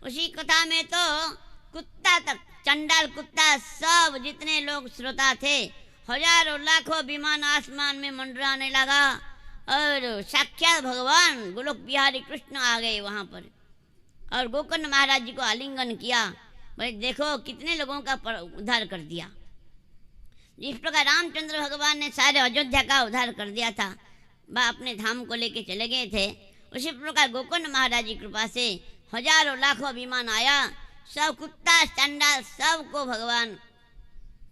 [SPEAKER 1] उसी कथा में तो कुत्ता तक, चंडाल कुत्ता, सब जितने लोग श्रोता थे, हजारों लाखों विमान आसमान में मंडराने लगा, और साक्षात भगवान गोलोक बिहारी कृष्ण आ गए वहाँ पर, और गोकर्ण महाराज जी को आलिंगन किया। बोले देखो कितने लोगों का उद्धार कर दिया। जिस प्रकार रामचंद्र भगवान ने सारे अयोध्या का उद्धार कर दिया था, वह अपने धाम को लेके चले गए थे, उसी प्रकार गोकर्ण महाराज की कृपा से हजारों लाखों विमान आया, सब कुत्ता चंडाल सबको भगवान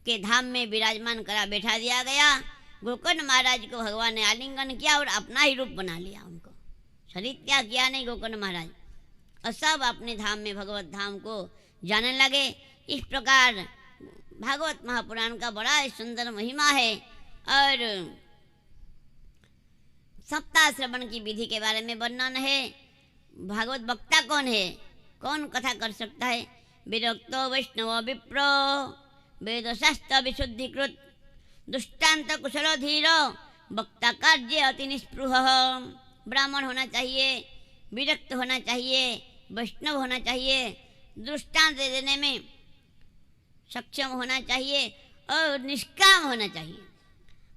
[SPEAKER 1] के धाम में विराजमान करा बैठा दिया गया। गोकर्ण महाराज को भगवान ने आलिंगन किया और अपना ही रूप बना लिया। उनको शरीर त्याग किया नहीं गोकर्ण महाराज, और सब अपने धाम में भगवत धाम को जानने लगे। इस प्रकार भागवत महापुराण का बड़ा ही सुंदर महिमा है। और सप्ताह श्रवण की विधि के बारे में वर्णन है। भागवत वक्ता कौन है, कौन कथा कर सकता है? विरक्तो वैष्णव विप्रो वेद शास्त्र विशुद्धिकृत दुष्टांत कुशलो धीरो वक्ता कार्य अति निस्पृह। ब्राह्मण होना चाहिए, विरक्त होना चाहिए, वैष्णव होना चाहिए, दृष्टांत देने में सक्षम होना चाहिए, और निष्काम होना चाहिए।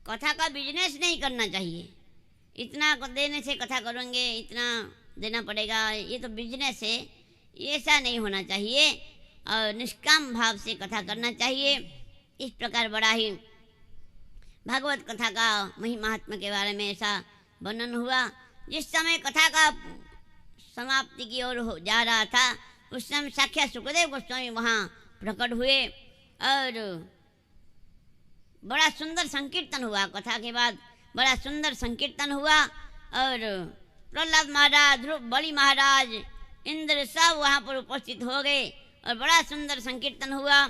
[SPEAKER 1] कथा का बिजनेस नहीं करना चाहिए। इतना देने से कथा करेंगे, इतना देना पड़ेगा, ये तो बिजनेस है, ऐसा नहीं होना चाहिए। और निष्काम भाव से कथा करना चाहिए। इस प्रकार बड़ा ही भागवत कथा का महात्मा के बारे में ऐसा वर्णन हुआ। जिस समय कथा का समाप्ति की ओर जा रहा था, उस समय साक्षात सुखदेव गोस्वामी वहाँ प्रकट हुए और बड़ा सुंदर संकीर्तन हुआ। कथा के बाद बड़ा सुंदर संकीर्तन हुआ और प्रहलाद महाराज, ध्रुव बलि महाराज, इंद्र सब वहाँ पर उपस्थित हो गए और बड़ा सुंदर संकीर्तन हुआ।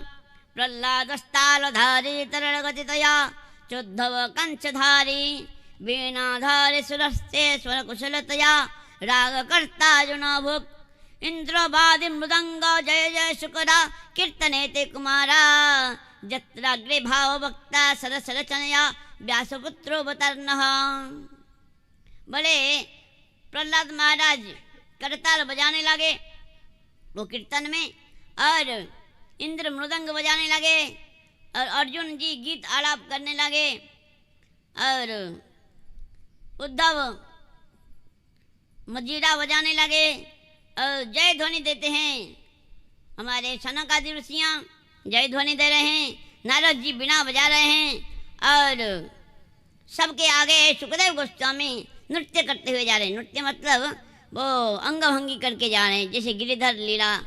[SPEAKER 1] प्रहलादस्तालधारी तरलगतितया चोद्धव कंचधारी वीणाधारी सुरस्ते स्वर कुशलतया रागकर्तार्जुन भुक् इंद्रवादि मृदंग जय जय शुकरा कीर्तने ते कुमारा जत्राग्रे भाव वक्ता सरसरचनया व्यासपुत्रोऽवतर्णः। बोले प्रहलाद महाराज करताल बजाने लगे वो कीर्तन में, और इंद्र मृदंग बजाने लगे, और अर्जुन जी गीत आलाप करने लगे, और उद्धव मजीरा बजाने लगे और जय ध्वनि देते हैं। हमारे सनक आदि ऋषियाँ जय ध्वनि दे रहे हैं, नारद जी बीणा बजा रहे हैं, और सबके आगे सुखदेव गोस्वामी नृत्य करते हुए जा रहे हैं। नृत्य मतलब वो अंगभंगी करके जा रहे हैं, जैसे गिरिधर लीला,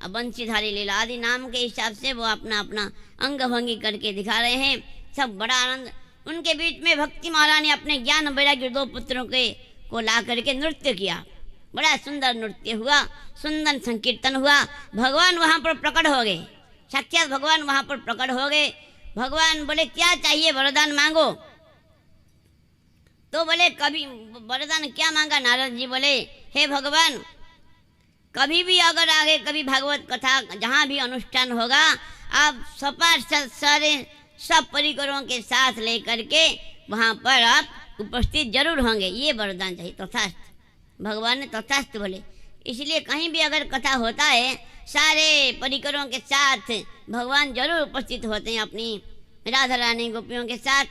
[SPEAKER 1] बंशीधारी लीला आदि नाम के हिसाब से वो अपना अपना अंगभंगी करके दिखा रहे हैं। सब बड़ा आनंद। उनके बीच में भक्ति माला ने अपने ज्ञान वैराग्य दो पुत्रों को ला करके नृत्य किया। बड़ा सुंदर नृत्य हुआ, सुंदर संकीर्तन हुआ। भगवान वहाँ पर प्रकट हो गए, साक्षात भगवान वहाँ पर प्रकट हो गए। भगवान बोले क्या चाहिए वरदान मांगो। तो बोले कभी वरदान क्या मांगा। नारद जी बोले हे भगवान, कभी भी अगर आगे कभी भागवत कथा जहाँ भी अनुष्ठान होगा, आप सपाट सारे सब परिकरों के साथ लेकर के वहाँ पर आप उपस्थित जरूर होंगे, ये वरदान चाहिए। तथास्तु, भगवान ने तथास्तु बोले। इसलिए कहीं भी अगर कथा होता है, सारे परिकरों के साथ भगवान जरूर उपस्थित होते हैं। अपनी राधा रानी गोपियों के साथ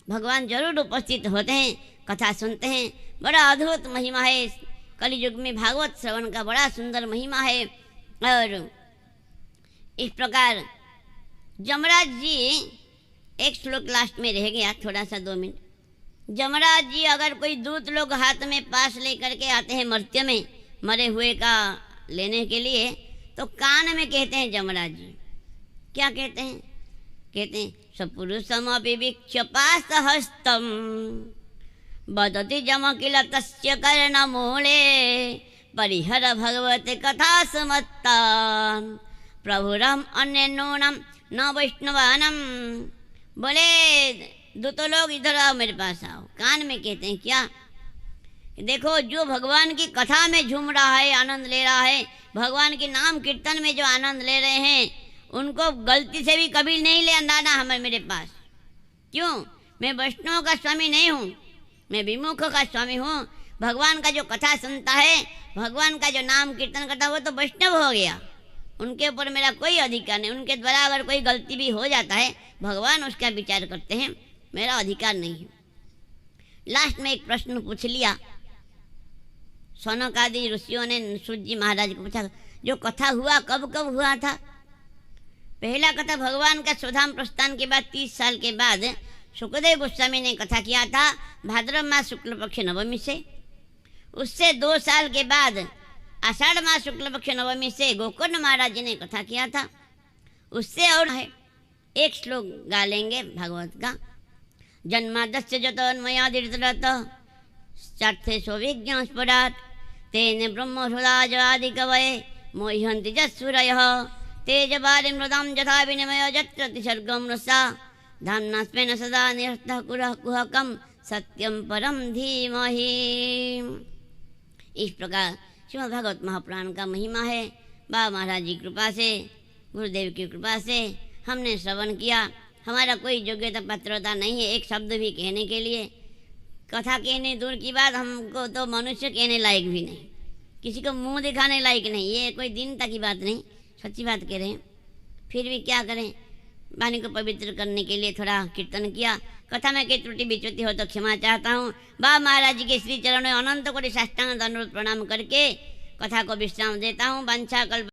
[SPEAKER 1] भगवान जरूर उपस्थित होते हैं, कथा सुनते हैं। बड़ा अद्भुत महिमा है कलयुग में, भागवत श्रवण का बड़ा सुंदर महिमा है। और इस प्रकार जमराज जी, एक श्लोक लास्ट में रह गया, थोड़ा सा 2 मिनट। जमराज जी अगर कोई दूत लोग हाथ में पास लेकर के आते हैं मर्त्य में मरे हुए का लेने के लिए, तो कान में कहते हैं जमराज जी, क्या कहते हैं? कहते हैं सपुरुषमपि वीक्ष्य पाशहस्तम वदति जम किल तस्य कर्णमूले परिहर भगवते कथा समत्तान् प्रभुरम अन्य नूनम न वैष्णवानम। बोले दूतो लोग इधर आओ, मेरे पास आओ। कान में कहते हैं क्या? देखो, जो भगवान की कथा में झूम रहा है, आनंद ले रहा है, भगवान के नाम कीर्तन में जो आनंद ले रहे हैं, उनको गलती से भी कभी नहीं ले आना हमें मेरे पास। क्यों? मैं वैष्णव का स्वामी नहीं हूँ, मैं विमुख का स्वामी हूँ। भगवान का जो कथा सुनता है, भगवान का जो नाम कीर्तन करता है, वो तो वैष्णव हो गया। उनके ऊपर मेरा कोई अधिकार नहीं। उनके द्वारा अगर कोई गलती भी हो जाता है, भगवान उसका विचार करते हैं, मेरा अधिकार नहीं है। लास्ट में एक प्रश्न पूछ लिया सौनक आदि ऋषियों ने सूत जी महाराज को पूछा, जो कथा हुआ कब कब हुआ था? पहला कथा भगवान का स्वधाम प्रस्थान के बाद 30 साल के बाद सुखदेव गोस्वामी ने कथा किया था, भाद्रव मास शुक्ल पक्ष नवमी से। उससे 2 साल के बाद आषाढ़ मास शुक्ल पक्ष नवमी से गोकर्ण महाराज जी ने कथा किया था। उससे और है, एक श्लोक गा लेंगे भागवत का। जन्मादस्य जतोन्मयादिरत चार्थे सौविज्ञास्पदात् तेन ब्रह्म हृदादि कवये मोह्यन्ति जस्सुरयः तेजवारि मृदां यथा विनिमयो यत्र सर्गं रसा धाम्ना स्वेन सदा निरस्तः कुरः कुहकं सत्यं परम धीमहि। इस प्रकार श्रीमद् भागवत महापुराण का महिमा है। बाबा महाराज जी की कृपा से, गुरुदेव की कृपा से हमने श्रवण किया। हमारा कोई योग्यता पात्रता नहीं है एक शब्द भी कहने के लिए। कथा कहने दूर की बात, हमको तो मनुष्य कहने लायक भी नहीं, किसी को मुंह दिखाने लायक नहीं। ये कोई दीनता की बात नहीं, सच्ची बात कह रहे हैं। फिर भी क्या करें, वाणी को पवित्र करने के लिए थोड़ा कीर्तन किया। कथा में कोई त्रुटि विच्युति हो तो क्षमा चाहता हूँ। बा महाराज जी के श्री चरणों में अनंत कोटि साष्टांग दंडवत प्रणाम करके कथा को विश्राम देता हूँ। वंशा कल्प